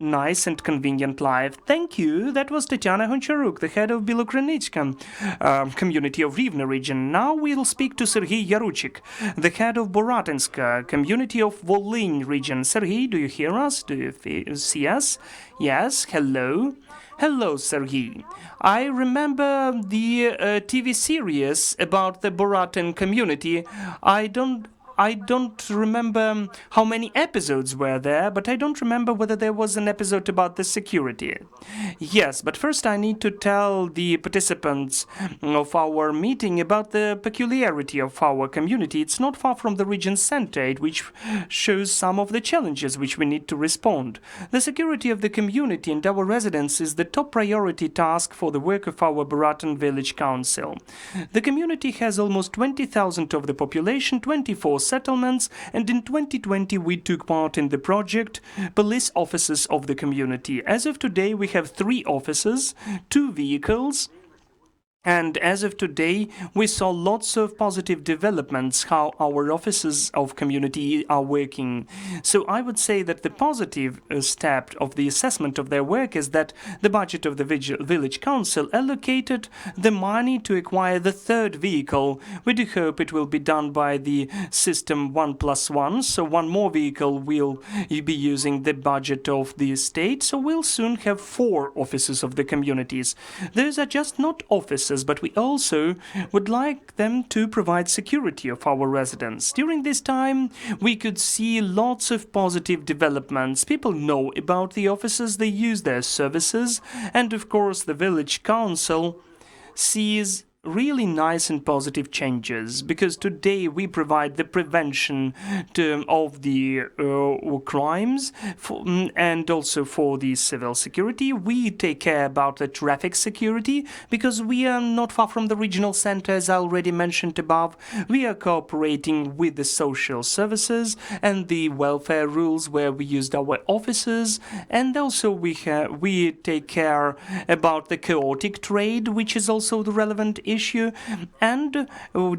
nice and convenient life. Thank you. That was Tatiana Honcharuk, the head of Bilokranitska community of Rivne region. Now we'll speak to Sergei Yaruchik, the head of Boratinska community of Volyn region. Sergei, do you hear us? Do you see us? Yes. Hello. Hello, Sergei. I remember the TV series about the Boratin community. I don't remember how many episodes were there, but I don't remember whether there was an episode about the security. Yes, but first I need to tell the participants of our meeting about the peculiarity of our community. It's not far from the region center, which shows some of the challenges which we need to respond. The security of the community and our residents is the top priority task for the work of our Boratin Village Council. The community has almost 20,000 of the population, 24 settlements, and in 2020 we took part in the project Police Officers of the Community. As of today we have 3 officers, 2 vehicles, and as of today, we saw lots of positive developments, how our officers of community are working. So I would say that the positive step of the assessment of their work is that the budget of the village council allocated the money to acquire the 3rd vehicle. We do hope it will be done by the system 1+1, so 1 more vehicle will be using the budget of the state, so we'll soon have 4 officers of the communities. Those are just not officers, but we also would like them to provide security of our residents. During this time, we could see lots of positive developments. People know about the officers, they use their services, and of course the village council sees really nice and positive changes, because today we provide the prevention of the crimes and also for the civil security. We take care about the traffic security because we are not far from the regional center, as I already mentioned above. We are cooperating with the social services and the welfare rules where we used our offices, and also we take care about the chaotic trade, which is also the relevant issue, and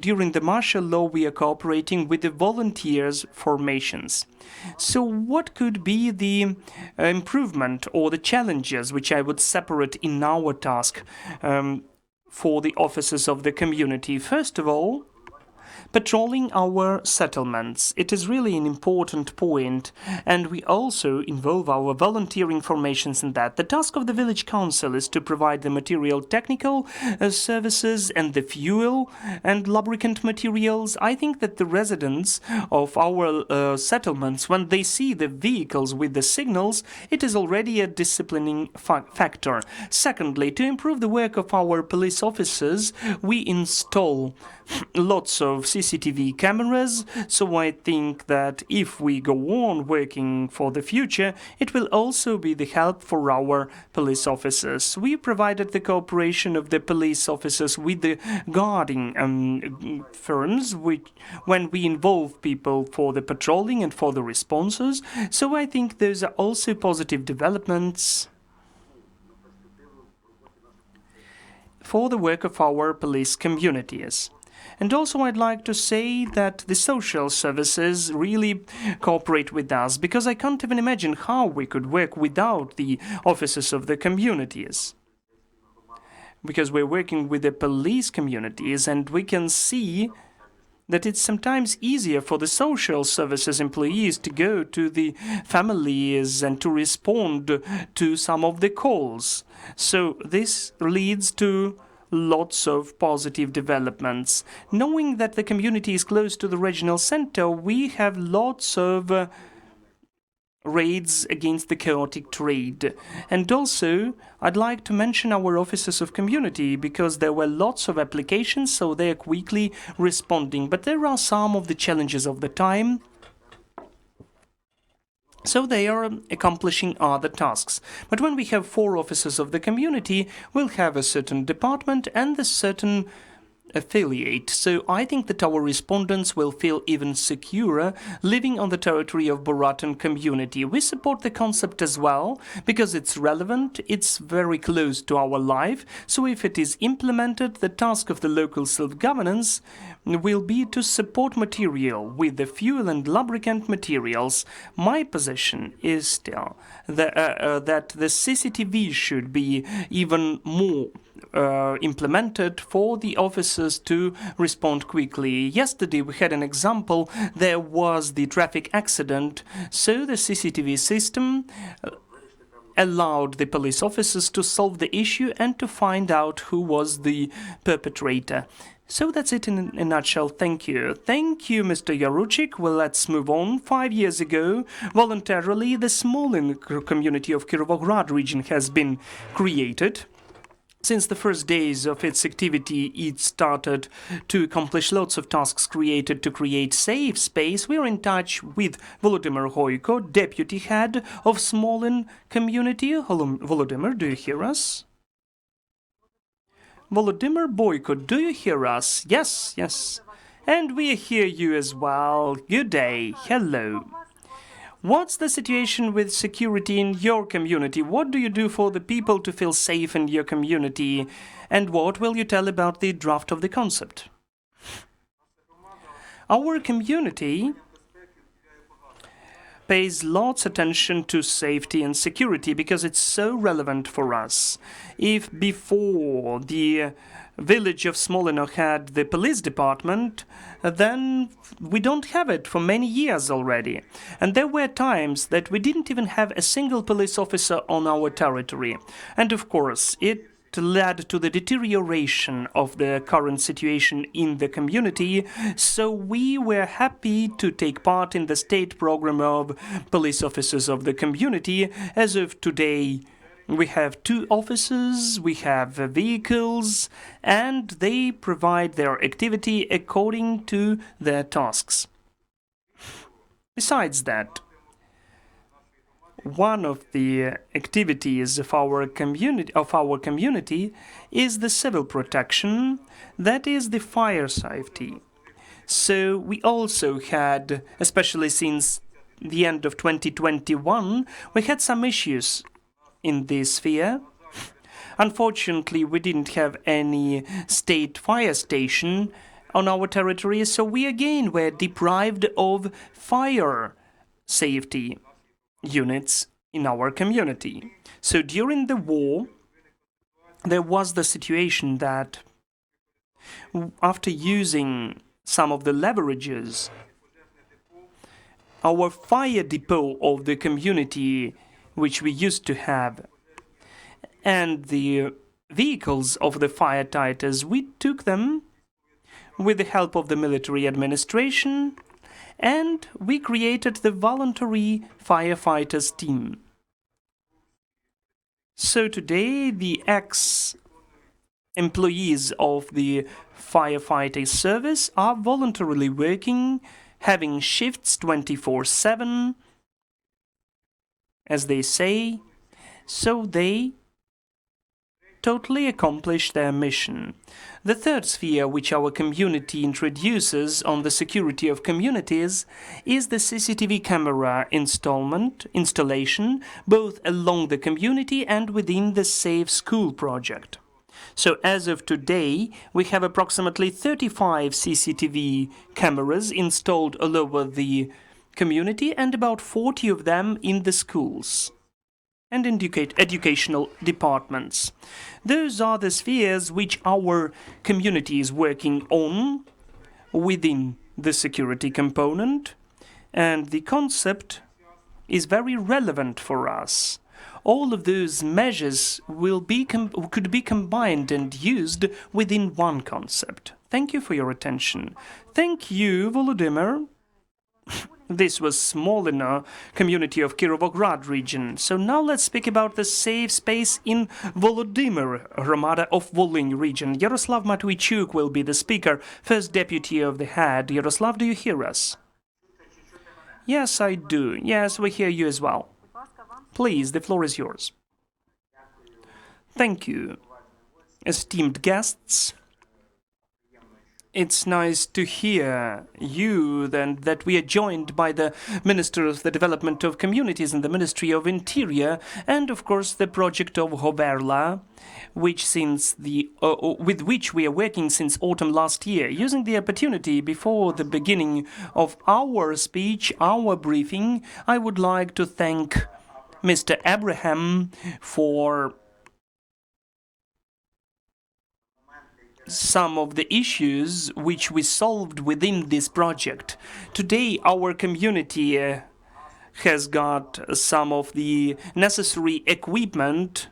during the martial law we are cooperating with the volunteers formations. So what could be the improvement or the challenges which I would separate in our task for the officers of the community? First of all, patrolling our settlements. It is really an important point, and we also involve our volunteering formations in that. The task of the village council is to provide the material technical services and the fuel and lubricant materials. I think that the residents of our settlements, when they see the vehicles with the signals, it is already a disciplining factor. Secondly, to improve the work of our police officers, we install lots of CCTV cameras, so I think that if we go on working for the future, it will also be the help for our police officers. We provided the cooperation of the police officers with the guarding firms when we involve people for the patrolling and for the responses, so I think those are also positive developments for the work of our police communities. And also I'd like to say that the social services really cooperate with us, because I can't even imagine how we could work without the officers of the communities. Because we're working with the police communities, and we can see that it's sometimes easier for the social services employees to go to the families and to respond to some of the calls. So this leads to lots of positive developments. Knowing that the community is close to the regional center, we have lots of raids against the chaotic trade. And also, I'd like to mention our officers of community, because there were lots of applications, so they are quickly responding. But there are some of the challenges of the time, so they are accomplishing other tasks. But when we have 4 officers of the community, we'll have a certain department and a certain affiliate. So I think that our respondents will feel even securer living on the territory of Buratan community. We support the concept as well because it's relevant, it's very close to our life. So if it is implemented, the task of the local self-governance will be to support material with the fuel and lubricant materials. My position is still that the CCTV should be even more implemented for the officers to respond quickly. Yesterday we had an example. There was the traffic accident, so the CCTV system allowed the police officers to solve the issue and to find out who was the perpetrator. So that's it in a nutshell. Thank you. Thank you, Mr. Yaruchik. Well, let's move on. 5 years ago, voluntarily, the Smolin community of Kirovograd region has been created. Since the first days of its activity, it started to accomplish lots of tasks created to create safe space. We are in touch with Volodymyr Hoyko, deputy head of Smolin community. Hello, Volodymyr, do you hear us? Volodymyr Boyko, do you hear us? Yes, yes. And we hear you as well. Good day. Hello. What's the situation with security in your community? What do you do for the people to feel safe in your community? And what will you tell about the draft of the concept? Our community pays lots of attention to safety and security because it's so relevant for us. If before the village of Smolino had the police department, then we don't have it for many years already. And there were times that we didn't even have a single police officer on our territory. And of course, it led to the deterioration of the current situation in the community, so we were happy to take part in the state program of police officers of the community. As of today, we have 2 officers, we have vehicles, and they provide their activity according to their tasks. Besides that, one of the activities of our community is the civil protection, that is the fire safety. So we also had, especially since the end of 2021, we had some issues in this sphere. Unfortunately, we didn't have any state fire station on our territory, so we again were deprived of fire safety units in our community. So during the war, there was the situation that after using some of the leverages, our fire depot of the community, which we used to have, and the vehicles of the firefighters, we took them with the help of the military administration, and we created the voluntary firefighters team. So today, the ex-employees of the firefighting service are voluntarily working, having shifts 24/7, as they say, so they totally accomplish their mission. The third sphere which our community introduces on the security of communities is the CCTV camera installation, both along the community and within the Safe School project. So as of today, we have approximately 35 CCTV cameras installed all over the community and about 40 of them in the schools and educational departments. Those are the spheres which our community is working on within the security component, and the concept is very relevant for us. All of those measures could be combined and used within one concept. Thank you for your attention. Thank you, Volodymyr. This was Smolino community of Kirovograd region. So now let's speak about the safe space in Volodymyr Hromada of Volyn region. Yaroslav Matwychuk will be the speaker, first deputy of the head. Yaroslav, do you hear us? Yes, I do. Yes, we hear you as well. Please, the floor is yours. Thank you. Esteemed guests, it's nice to hear you then that we are joined by the Minister of the Development of Communities and the Ministry of Interior, and of course the project of HOVERLA, which with which we are working since autumn last year. Using the opportunity before the beginning of our speech, our briefing, I would like to thank Mr. Abraham for some of the issues which we solved within this project. Today, our community has got some of the necessary equipment.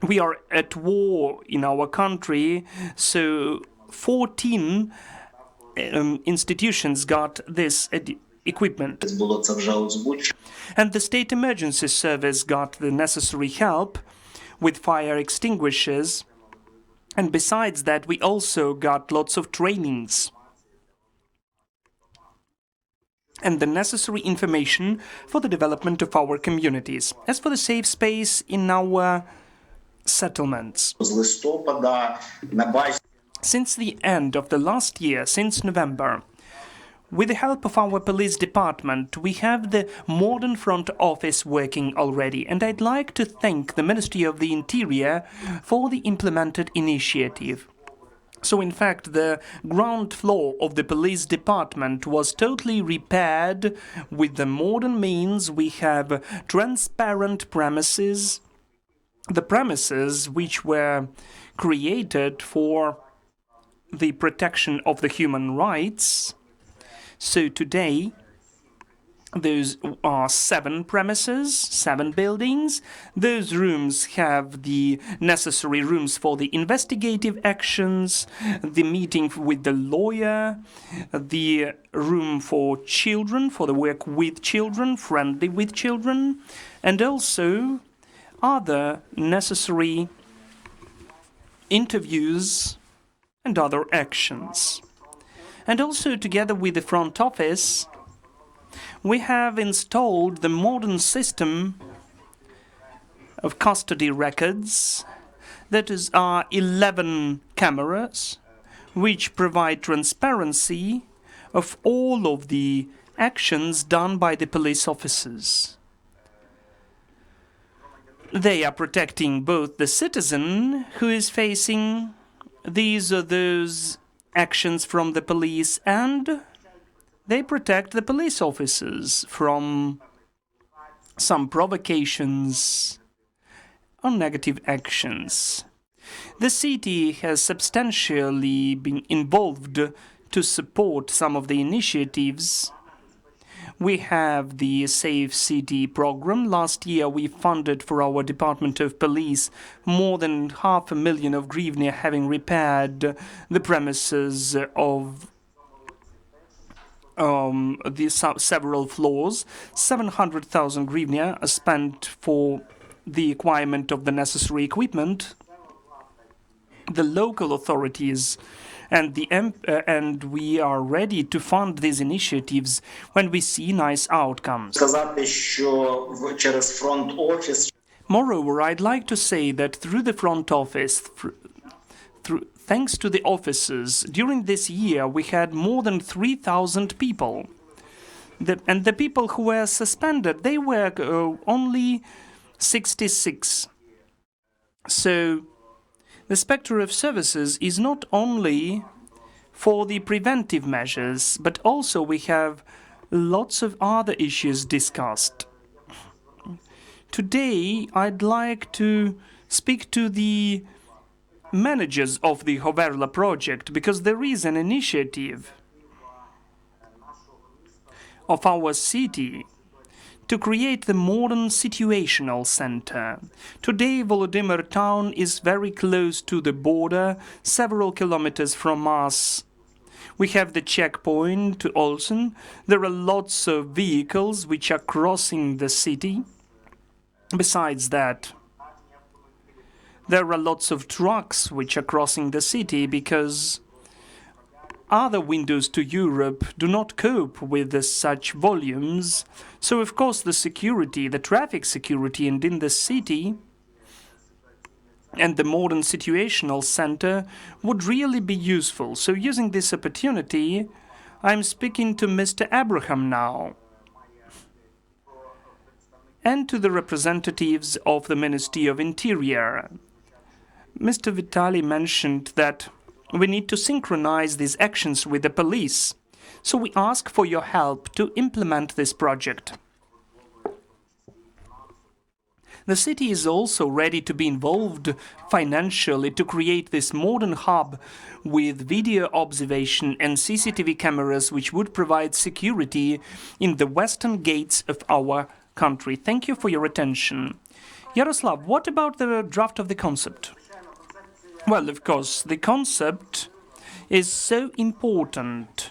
We are at war in our country, so 14 institutions got this equipment. And the State Emergency Service got the necessary help with fire extinguishers. And besides that, we also got lots of trainings and the necessary information for the development of our communities. As for the safe space in our settlements, since the end of the last year, since November, with the help of our police department, we have the modern front office working already, and I'd like to thank the Ministry of the Interior for the implemented initiative. So, in fact, the ground floor of the police department was totally repaired with the modern means. We have transparent premises, the premises which were created for the protection of the human rights. So today, those are 7 premises, 7 buildings. Those rooms have the necessary rooms for the investigative actions, the meeting with the lawyer, the room for children, for the work with children, friendly with children, and also other necessary interviews and other actions. And also, together with the front office, we have installed the modern system of custody records. That is our 11 cameras, which provide transparency of all of the actions done by the police officers. They are protecting both the citizen who is facing these or those actions from the police, and they protect the police officers from some provocations or negative actions. The city has substantially been involved to support some of the initiatives. We have the Safe City program. Last year we funded for our Department of Police more than 500,000 of hryvnia, having repaired the premises of the several floors. 700,000 hryvnia are spent for the acquirement of the necessary equipment. The local authorities and we are ready to fund these initiatives when we see nice outcomes. Moreover, I'd like to say that through the front office, thanks to the officers, during this year we had more than 3,000 people. And the people who were suspended, they were only 66. So the spectre of services is not only for the preventive measures, but also we have lots of other issues discussed. Today, I'd like to speak to the managers of the HOVERLA project, because there is an initiative of our city to create the modern situational center. Today, Volodymyr town is very close to the border, several kilometers from us. We have the checkpoint to Olsen. There are lots of vehicles which are crossing the city. Besides that, there are lots of trucks which are crossing the city because other windows to Europe do not cope with such volumes. So, of course, the security, the traffic security, and in the city, and the modern situational center would really be useful. So, using this opportunity, I'm speaking to Mr. Abraham now and to the representatives of the Ministry of Interior. Mr. Vitali mentioned that we need to synchronize these actions with the police. So we ask for your help to implement this project. The city is also ready to be involved financially to create this modern hub with video observation and CCTV cameras which would provide security in the western gates of our country. Thank you for your attention. Yaroslav, what about the draft of the concept? Well, of course, the concept is so important.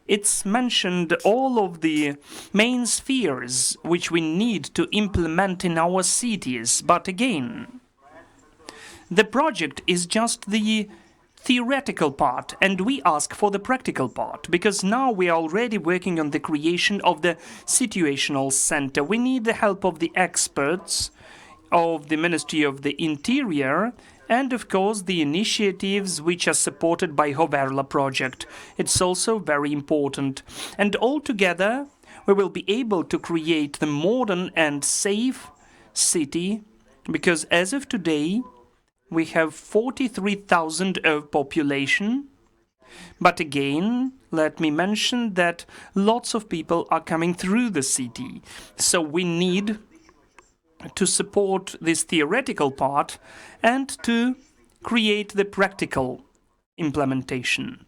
It's mentioned all of the main spheres which we need to implement in our cities. But again, the project is just the theoretical part, and we ask for the practical part, because now we are already working on the creation of the situational center. We need the help of the experts of the Ministry of the Interior, and of course the initiatives which are supported by HOVERLA project. It's also very important. And altogether we will be able to create the modern and safe city, because as of today we have 43,000 of population. But again, let me mention that lots of people are coming through the city. So we need to support this theoretical part and to create the practical implementation.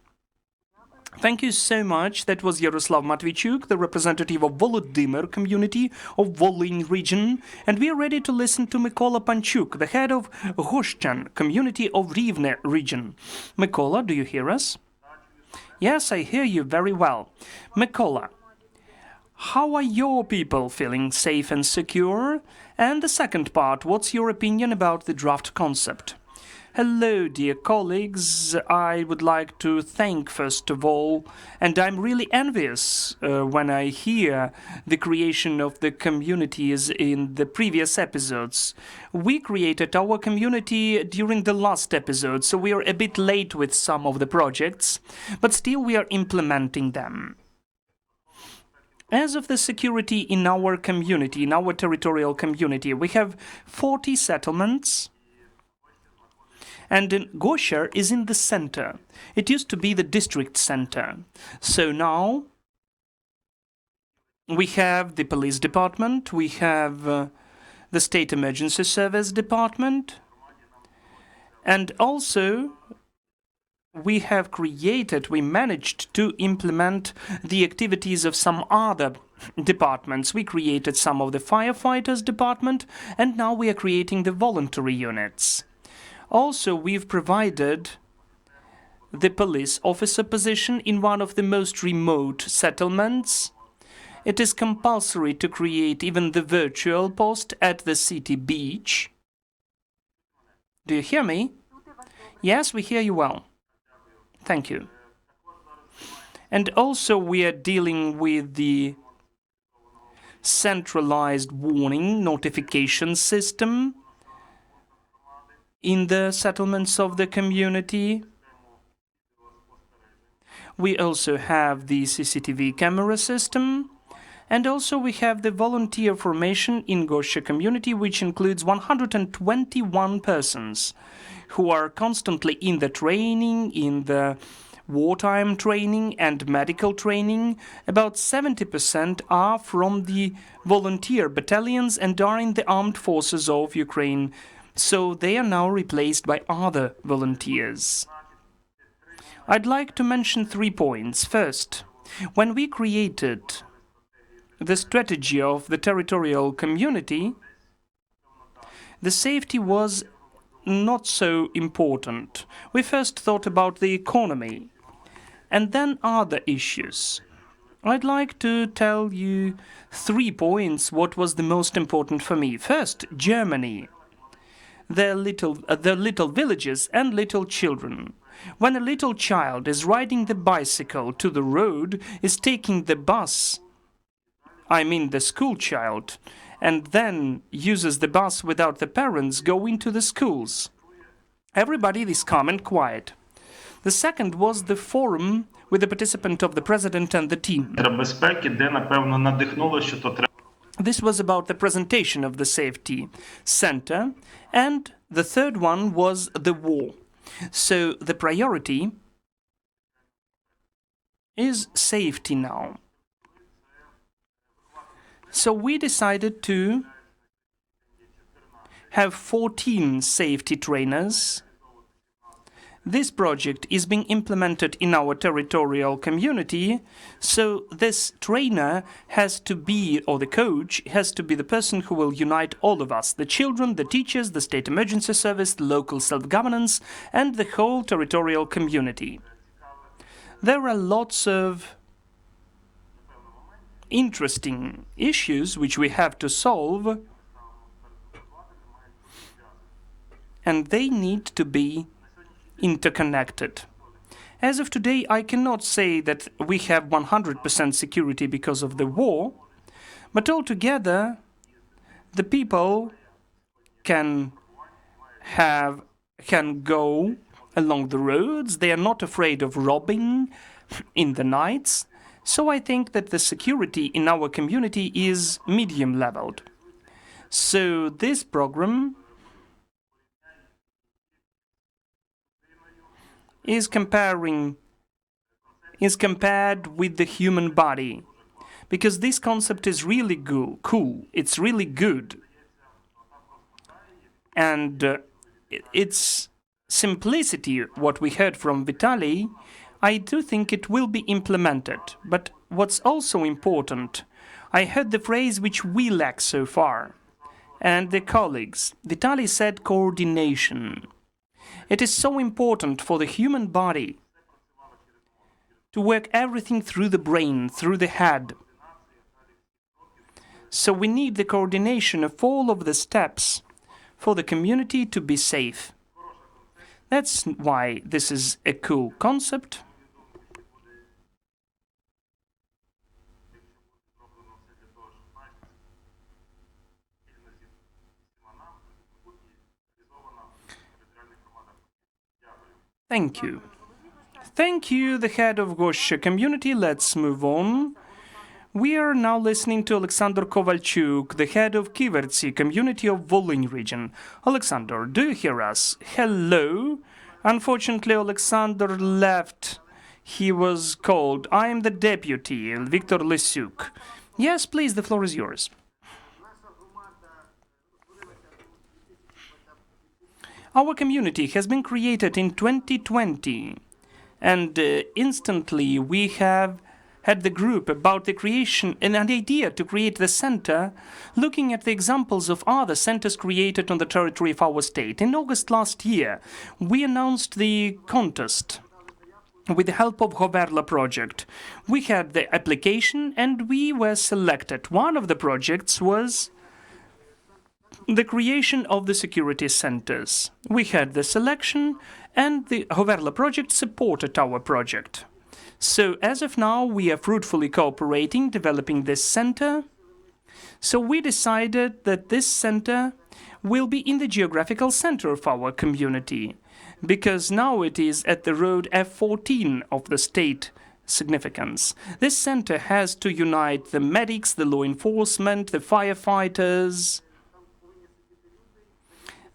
Thank you so much. That was Yaroslav Matvichuk, the representative of Volodymyr community of Volyn region. And we are ready to listen to Mykola Panchuk, the head of Hoshchan community of Rivne region. Mykola, do you hear us? Yes, I hear you very well. Mykola, how are your people feeling safe and secure? And the second part, what's your opinion about the draft concept? Hello, dear colleagues. I would like to thank, first of all, and I'm really envious when I hear the creation of the communities in the previous episodes. We created our community during the last episode, so we are a bit late with some of the projects, but still we are implementing them. As of the security in our community, in our territorial community, we have 40 settlements, and Gosha is in the center. It used to be the district center. So now we have the police department, we have the state emergency service department, and also we managed to implement the activities of some other departments. We created some of the firefighters department, and now we are creating the voluntary units. Also, we've provided the police officer position in one of the most remote settlements. It is compulsory to create even the virtual post at the city beach. Do you hear me? Yes, we hear you well. Thank you. And also we are dealing with the centralized warning notification system in the settlements of the community. We also have the CCTV camera system, and also we have the volunteer formation in Gosha community, which includes 121 persons who are constantly in the training, in the wartime training and medical training. About 70% are from the volunteer battalions and are in the armed forces of Ukraine. So they are now replaced by other volunteers. I'd like to mention 3 points. First, when we created the strategy of the territorial community, the safety was not so important. We first thought about the economy, And then other issues. I'd like to tell you 3 points what was the most important for me. First, Germany. Their little villages and little children. When a little child is riding the bicycle to the road, is taking the bus, I mean the school child, and then uses the bus without the parents going to the schools. Everybody is calm and quiet. The second was the forum with the participant of the president and the team. This was about the presentation of the safety center, and the third one was the war. So the priority is safety now. So we decided to have 14 safety trainers. This project is being implemented in our territorial community, so this trainer has to be, or the coach, has to be the person who will unite all of us, the children, the teachers, the state emergency service, the local self-governance, and the whole territorial community. There are lots of interesting issues which we have to solve, and they need to be interconnected. As of today, I cannot say that we have 100% security because of the war, but altogether, the people can go along the roads. They are not afraid of robbing in the nights. So I think that the security in our community is medium-leveled. So this program is compared with the human body, because this concept is really cool. It's really good, and its simplicity, what we heard from Vitaly, I do think it will be implemented. But what's also important, I heard the phrase which we lack so far, and the colleagues. Vitaly said coordination. It is so important for the human body to work everything through the brain, through the head. So we need the coordination of all of the steps for the community to be safe. That's why this is a cool concept. Thank you. Thank you, the head of Gosha community. Let's move on. We are now listening to Alexander Kovalchuk, the head of Kivertsi community of Volyn region. Alexander, do you hear us? Hello. Unfortunately, Alexander left. He was called. I am the deputy, Viktor Lysyuk. Yes, please, the floor is yours. Our community has been created in 2020, and instantly we have had the group about the creation and an idea to create the center, looking at the examples of other centers created on the territory of our state. In August last year, we announced the contest with the help of HOVERLA project. We had the application and we were selected. One of the projects was the creation of the security centers. We had the selection, and the HOVERLA project supported our project. So as of now, we are fruitfully cooperating, developing this center. So we decided that this center will be in the geographical center of our community, because now it is at the road F14 of the state significance. This center has to unite the medics, the law enforcement, the firefighters.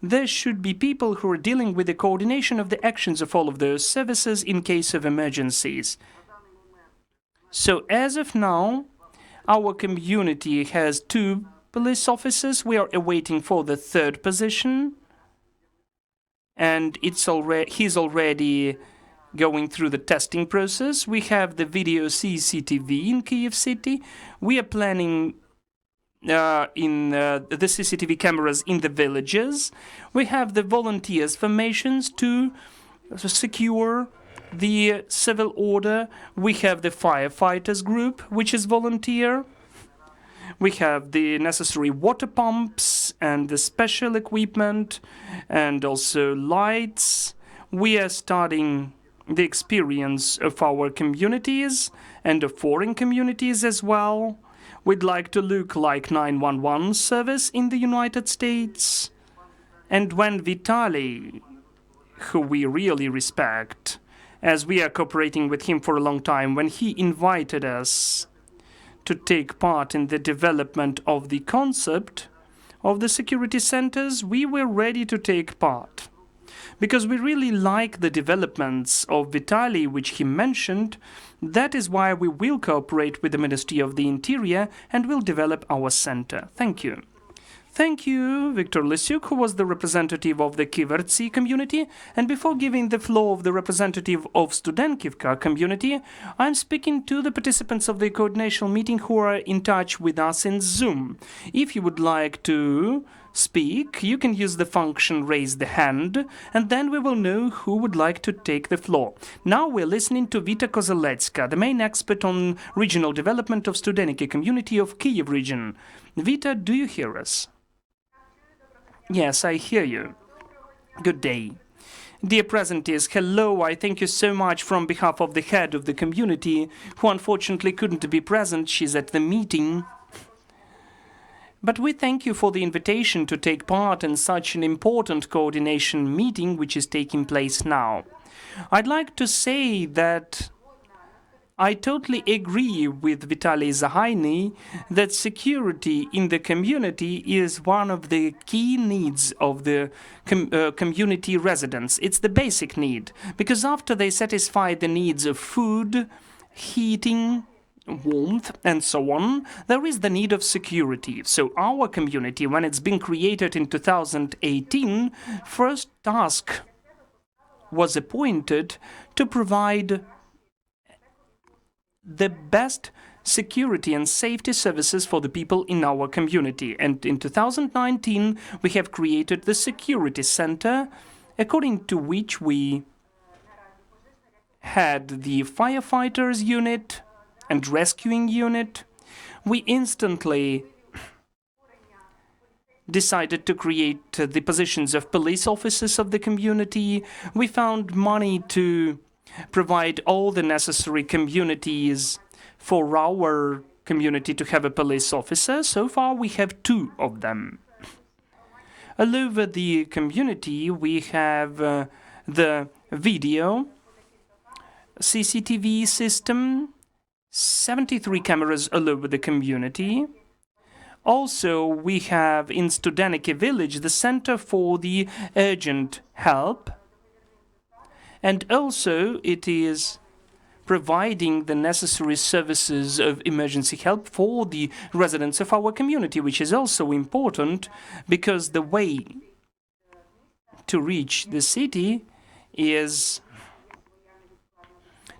There should be people who are dealing with the coordination of the actions of all of those services in case of emergencies. So as of now, our community has 2 police officers. We are awaiting for the 3rd position, and he's already going through the testing process. We have the video CCTV in Kyiv city. We are planning in the CCTV cameras in the villages. We have the volunteers formations to secure the civil order, we have the firefighters group, which is volunteer. We have the necessary water pumps and the special equipment and also lights. We are studying the experience of our communities and of foreign communities as well. We'd like to look like 911 service in the United States. And when Vitaly, who we really respect, as we are cooperating with him for a long time, when he invited us to take part in the development of the concept of the security centers, we were ready to take part. Because we really like the developments of Vitaly, which he mentioned. That is why we will cooperate with the Ministry of the Interior and will develop our center. Thank you. Thank you, Viktor Lisyuk, who was the representative of the Kivertsi community. And before giving the floor of the representative of Studenkivka community, I'm speaking to the participants of the coordination meeting who are in touch with us in Zoom. If you would like to speak, you can use the function raise the hand, and then we will know who would like to take the floor. Now we're listening to Vita Kozelecka, the main expert on regional development of Studeniki community of Kyiv region. Vita, do you hear us? Yes, I hear you. Good day. Dear presenters, hello, I thank you so much from behalf of the head of the community, who unfortunately couldn't be present, she's at the meeting. But we thank you for the invitation to take part in such an important coordination meeting which is taking place now. I'd like to say that I totally agree with Vitaly Zahaini that security in the community is one of the key needs of the community residents. It's the basic need, because after they satisfy the needs of food, heating, warmth, and so on, there is the need of security. So our community, when it's been created in 2018, first task was appointed to provide the best security and safety services for the people in our community. And in 2019, we have created the security center, according to which we had the firefighters unit and rescuing unit. We instantly decided to create the positions of police officers of the community. We found money to provide all the necessary communities for our community to have a police officer. So far, we have 2 of them. All over the community, we have the video CCTV system, 73 cameras all over the community. Also, we have in Studeniki village the Center for the Urgent Help. And also, it is providing the necessary services of emergency help for the residents of our community, which is also important because the way to reach the city is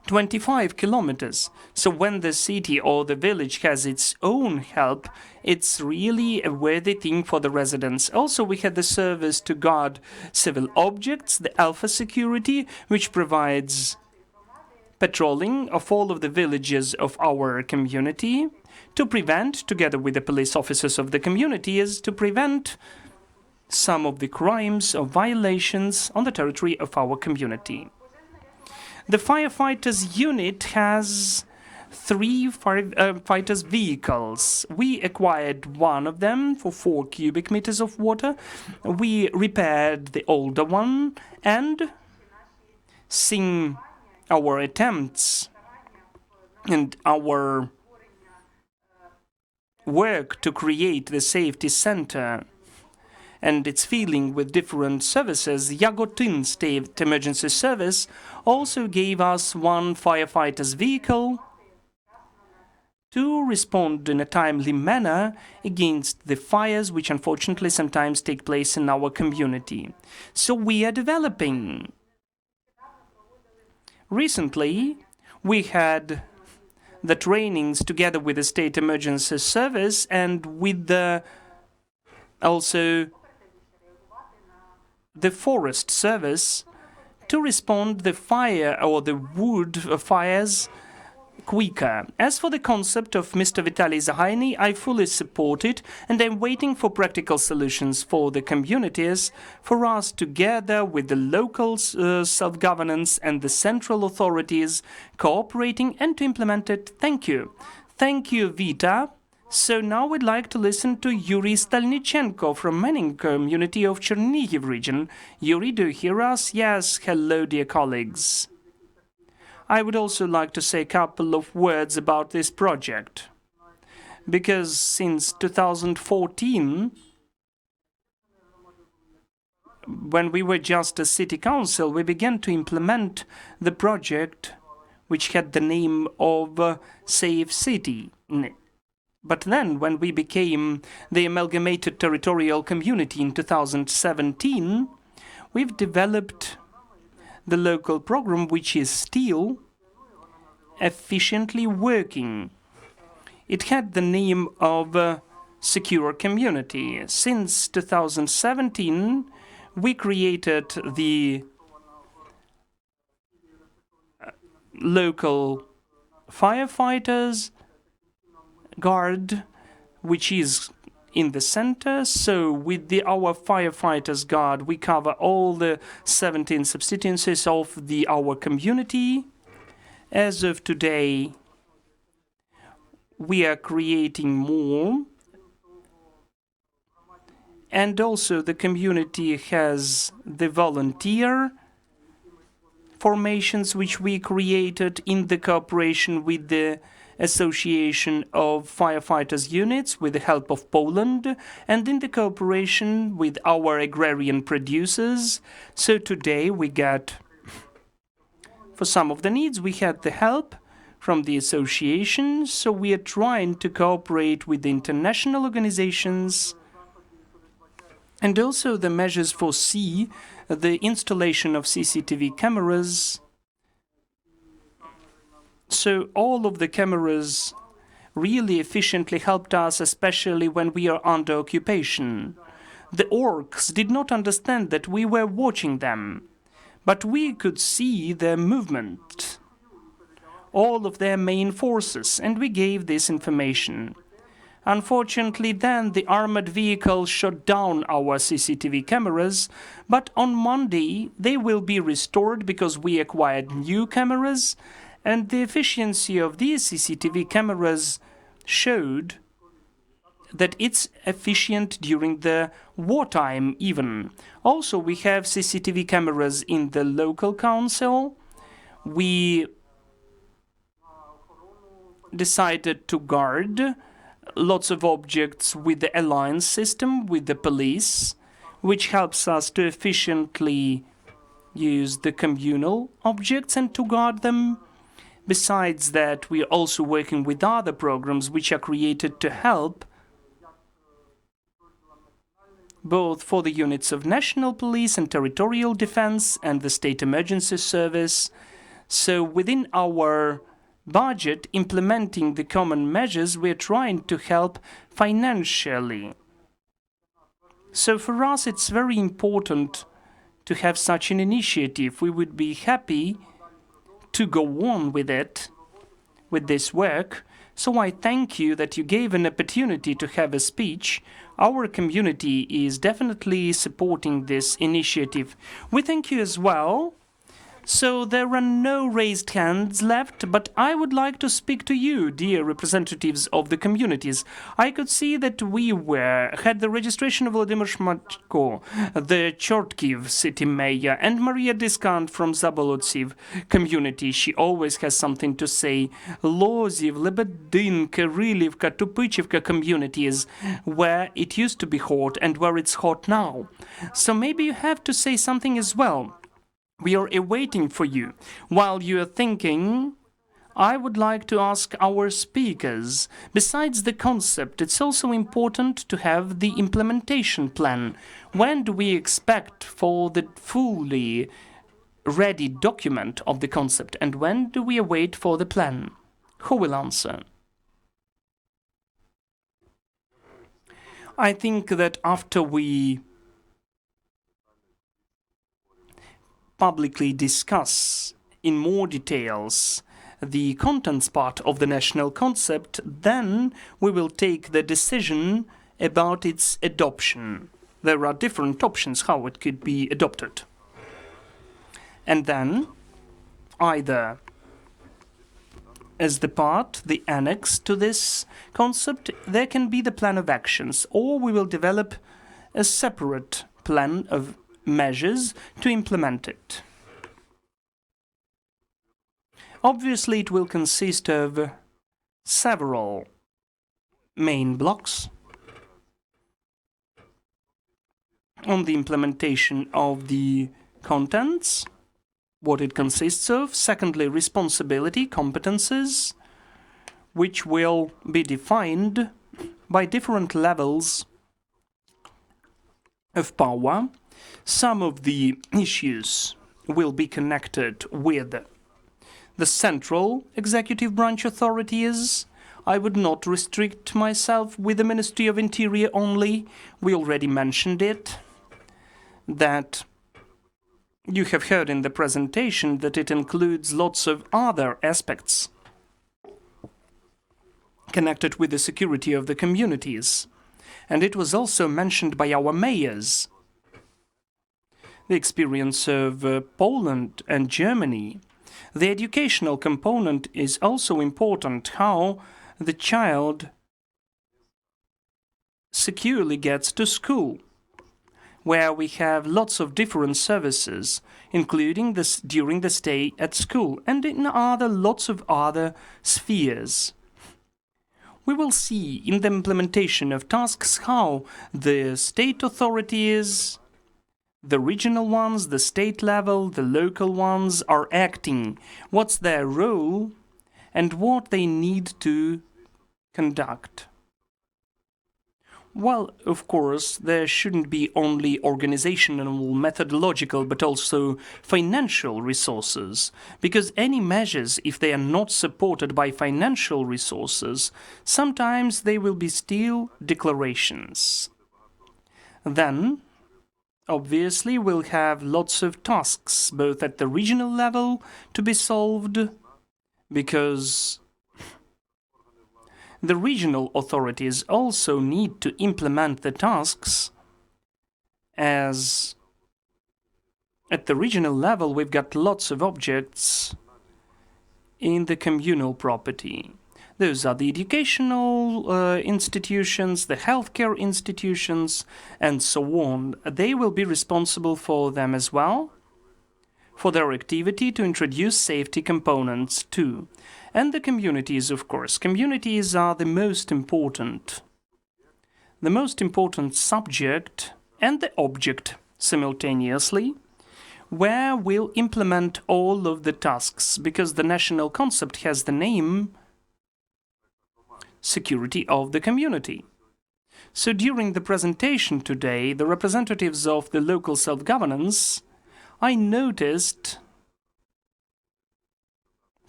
25 kilometers. So when the city or the village has its own help, it's really a worthy thing for the residents. Also, we had the service to guard civil objects, the Alpha Security, which provides patrolling of all of the villages of our community to prevent, together with the police officers of the community, is to prevent some of the crimes or violations on the territory of our community. The firefighters unit has 3 firefighters vehicles. We acquired one of them for 4 cubic meters of water. We repaired the older one, and seeing our attempts and our work to create the safety center and its feeling with different services, Yagotin State Emergency Service also gave us 1 firefighter's vehicle to respond in a timely manner against the fires which unfortunately sometimes take place in our community. So we are developing. Recently, we had the trainings together with the State Emergency Service and with the also the Forest Service to respond the fire or the wood fires quicker. As for the concept of Mr. Vitaly Zahaini, I fully support it, and I'm waiting for practical solutions for the communities, for us together with the local self-governance and the central authorities cooperating and to implement it. Thank you. Thank you, Vita. So now we'd like to listen to Yuri Stalnichenko from Menin community of Chernihiv region. Yuri, do you hear us? Yes. Hello, dear colleagues. I would also like to say a couple of words about this project, because since 2014, when we were just a city council, we began to implement the project which had the name of Safe City. But then, when we became the amalgamated territorial community in 2017, we've developed the local program, which is still efficiently working. It had the name of Secure Community. Since 2017, we created the local firefighters guard, which is in the center. So with our firefighters guard, we cover all the 17 substituencies of our community. As of today, we are creating more, and also the community has the volunteer formations which we created in the cooperation with the Association of Firefighters Units with the help of Poland, and in the cooperation with our agrarian producers. So today we got, for some of the needs, we had the help from the association, so we are trying to cooperate with the international organizations, and also the measures foresee the installation of CCTV cameras. So all of the cameras really efficiently helped us, especially when we are under occupation. The orcs did not understand that we were watching them, but we could see their movement, all of their main forces, and we gave this information. Unfortunately, then the armored vehicle shot down our CCTV cameras, but on Monday they will be restored because we acquired new cameras, and the efficiency of these CCTV cameras showed that it's efficient during the wartime even. Also, we have CCTV cameras in the local council. We decided to guard lots of objects with the alliance system, with the police, which helps us to efficiently use the communal objects and to guard them. Besides that, we are also working with other programs which are created to help both for the units of national police and territorial defense and the state emergency service. So within our budget, implementing the common measures, we're trying to help financially. So for us, it's very important to have such an initiative. We would be happy to go on with it, with this work. So I thank you that you gave an opportunity to have a speech. Our community is definitely supporting this initiative. We thank you as well. So there are no raised hands left, but I would like to speak to you, dear representatives of the communities. I could see that we had the registration of Vladimir Shmatko, the Chortkiv city mayor, and Maria Diskant from Zabolotsev community. She always has something to say. Loziv, Lebedinka, Rylivka, Tupychivka communities, where it used to be hot and where it's hot now. So maybe you have to say something as well. We are awaiting for you. While you are thinking, I would like to ask our speakers, besides the concept, it's also important to have the implementation plan. When do we expect for the fully ready document of the concept, and when do we await for the plan? Who will answer? I think that after we publicly discuss in more details the contents part of the national concept, then we will take the decision about its adoption. There are different options how it could be adopted. And then, either as the part, the annex to this concept, there can be the plan of actions, or we will develop a separate plan of measures to implement it. Obviously, it will consist of several main blocks on the implementation of the contents, what it consists of. Secondly, responsibility, competences, which will be defined by different levels of power. Some of the issues will be connected with the central executive branch authorities. I would not restrict myself with the Ministry of Interior only. We already mentioned it, that you have heard in the presentation that it includes lots of other aspects connected with the security of the communities. And it was also mentioned by our mayors. The experience of Poland and Germany. The educational component is also important, how the child securely gets to school, where we have lots of different services, including this during the stay at school and in lots of other spheres. We will see in the implementation of tasks how the state authorities, the regional ones, the state level, the local ones are acting, what's their role, and what they need to conduct. Well, of course, there shouldn't be only organizational, methodological, but also financial resources, because any measures, if they are not supported by financial resources, sometimes they will be still declarations. Then, obviously, we'll have lots of tasks, both at the regional level, to be solved, because the regional authorities also need to implement the tasks, as at the regional level we've got lots of objects in the communal property. Those are the educational institutions, the healthcare institutions, and so on. They will be responsible for them as well, for their activity to introduce safety components too. And the communities, of course. Communities are the most important subject and the object simultaneously, where we'll implement all of the tasks, because the national concept has the name security of the community. So during the presentation today, the representatives of the local self-governance, I noticed,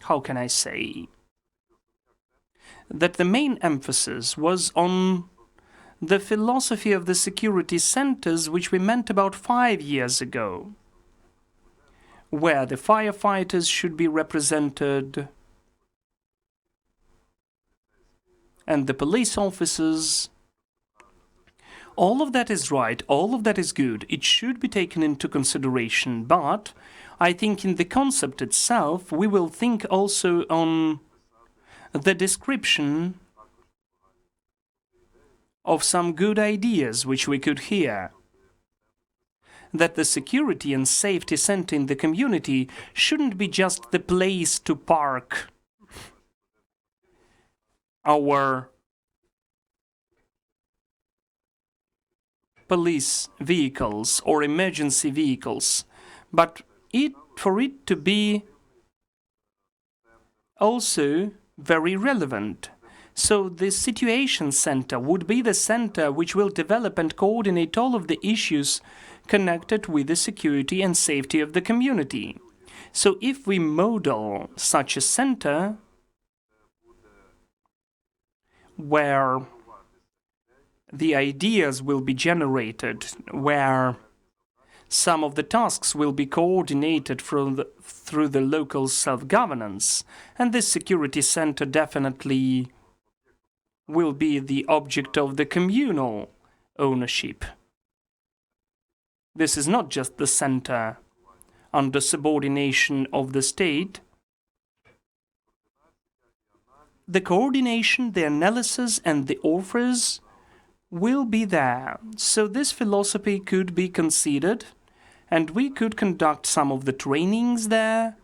how can I say, that the main emphasis was on the philosophy of the security centers, which we meant about 5 years ago, where the firefighters should be represented and the police officers. All of that is right, all of that is good, it should be taken into consideration, but I think in the concept itself we will think also on the description of some good ideas which we could hear. That the security and safety center in the community shouldn't be just the place to park our police vehicles or emergency vehicles, but for it to be also very relevant. So the situation center would be the center which will develop and coordinate all of the issues connected with the security and safety of the community. So if we model such a center where the ideas will be generated, where Some of the tasks will be coordinated through the local self-governance, and this security center definitely will be the object of the communal ownership. This is not just the center under subordination of the state. The coordination, the analysis, and the offers will be there. So this philosophy could be considered, and we could conduct some of the trainings there.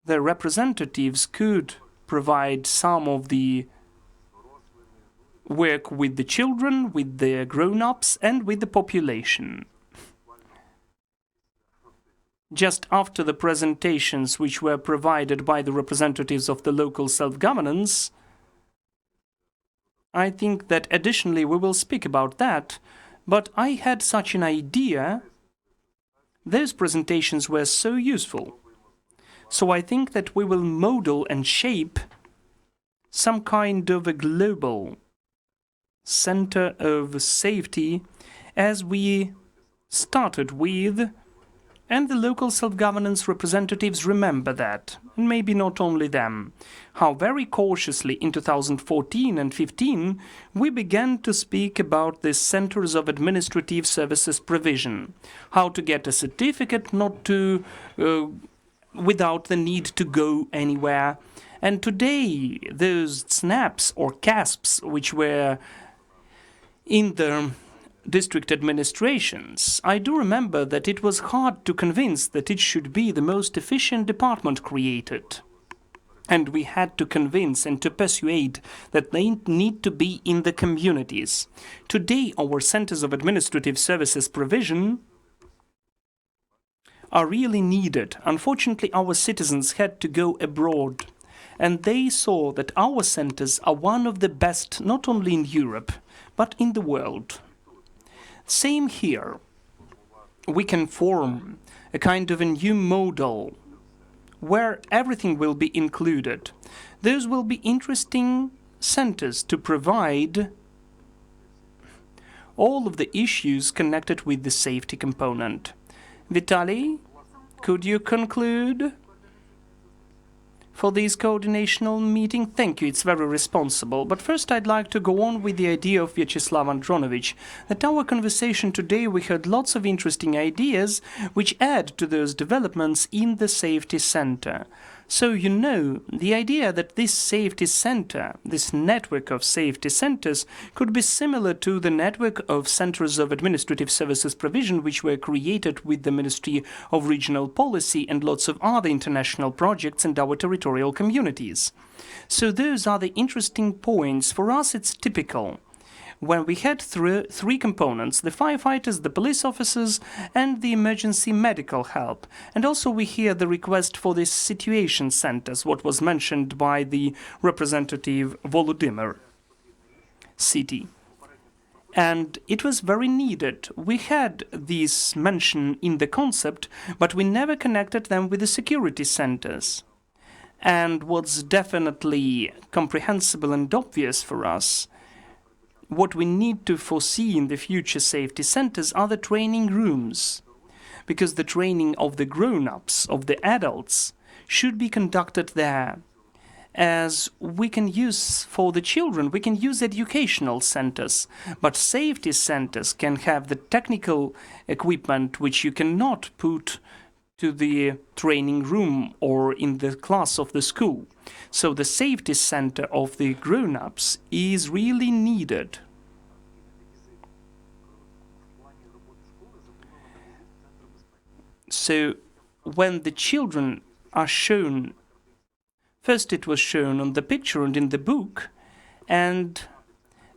The representatives could provide some of the work with the children, with the grown-ups, and with the population. Just after the presentations which were provided by the representatives of the local self-governance, I think that additionally we will speak about that, but I had such an idea. Those presentations were so useful. So I think that we will model and shape some kind of a global center of safety as we started with, and the local self-governance representatives remember that, and maybe not only them, how very cautiously in 2014 and 15 we began to speak about the centers of administrative services provision, how to get a certificate not to without the need to go anywhere. And today those snaps or CASPs which were in the district administrations, I do remember that it was hard to convince that it should be the most efficient department created. And we had to convince and to persuade that they need to be in the communities. Today, our centers of administrative services provision are really needed. Unfortunately, our citizens had to go abroad, and they saw that our centers are one of the best, not only in Europe, but in the world. Same here. We can form a kind of a new model where everything will be included. Those will be interesting centers to provide all of the issues connected with the safety component. Vitaly, could you conclude for this coordinational meeting? Thank you, it's very responsible. But first I'd like to go on with the idea of Vyacheslav Andronovich. At our conversation today we heard lots of interesting ideas which add to those developments in the safety center. So you know, the idea that this safety center, this network of safety centers, could be similar to the network of centers of administrative services provision which were created with the Ministry of Regional Policy and lots of other international projects in our territorial communities. So those are the interesting points. For us it's typical. When we had three components, the firefighters, the police officers, and the emergency medical help. And also we hear the request for these situation centers, what was mentioned by the representative Volodymyr city. And it was very needed. We had this mention in the concept, but we never connected them with the security centers. And what's definitely comprehensible and obvious for us, what we need to foresee in the future safety centers are the training rooms, because the training of the grown-ups, of the adults, should be conducted there. As we can use for the children, we can use educational centers, but safety centers can have the technical equipment which you cannot put to the training room or in the class of the school. So the safety center of the grown-ups is really needed. So when the children are shown, first it was shown on the picture and in the book, and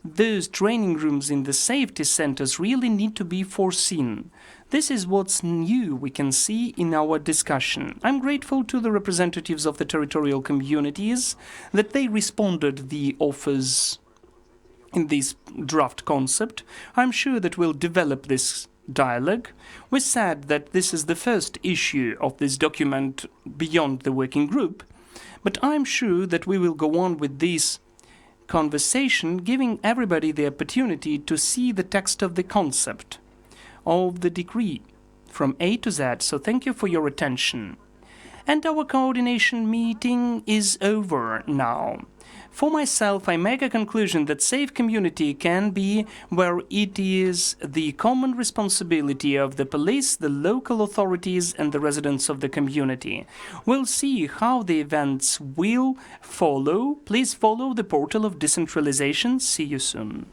those training rooms in the safety centers really need to be foreseen. This is what's new we can see in our discussion. I'm grateful to the representatives of the territorial communities that they responded the offers in this draft concept. I'm sure that we'll develop this dialogue. We said that this is the first issue of this document beyond the working group, but I'm sure that we will go on with this conversation, giving everybody the opportunity to see the text of the concept of the decree from A to Z. So thank you for your attention. And our coordination meeting is over now. For myself, I make a conclusion that safe community can be where it is the common responsibility of the police, the local authorities, and the residents of the community. We'll see how the events will follow. Please follow the portal of decentralization. See you soon.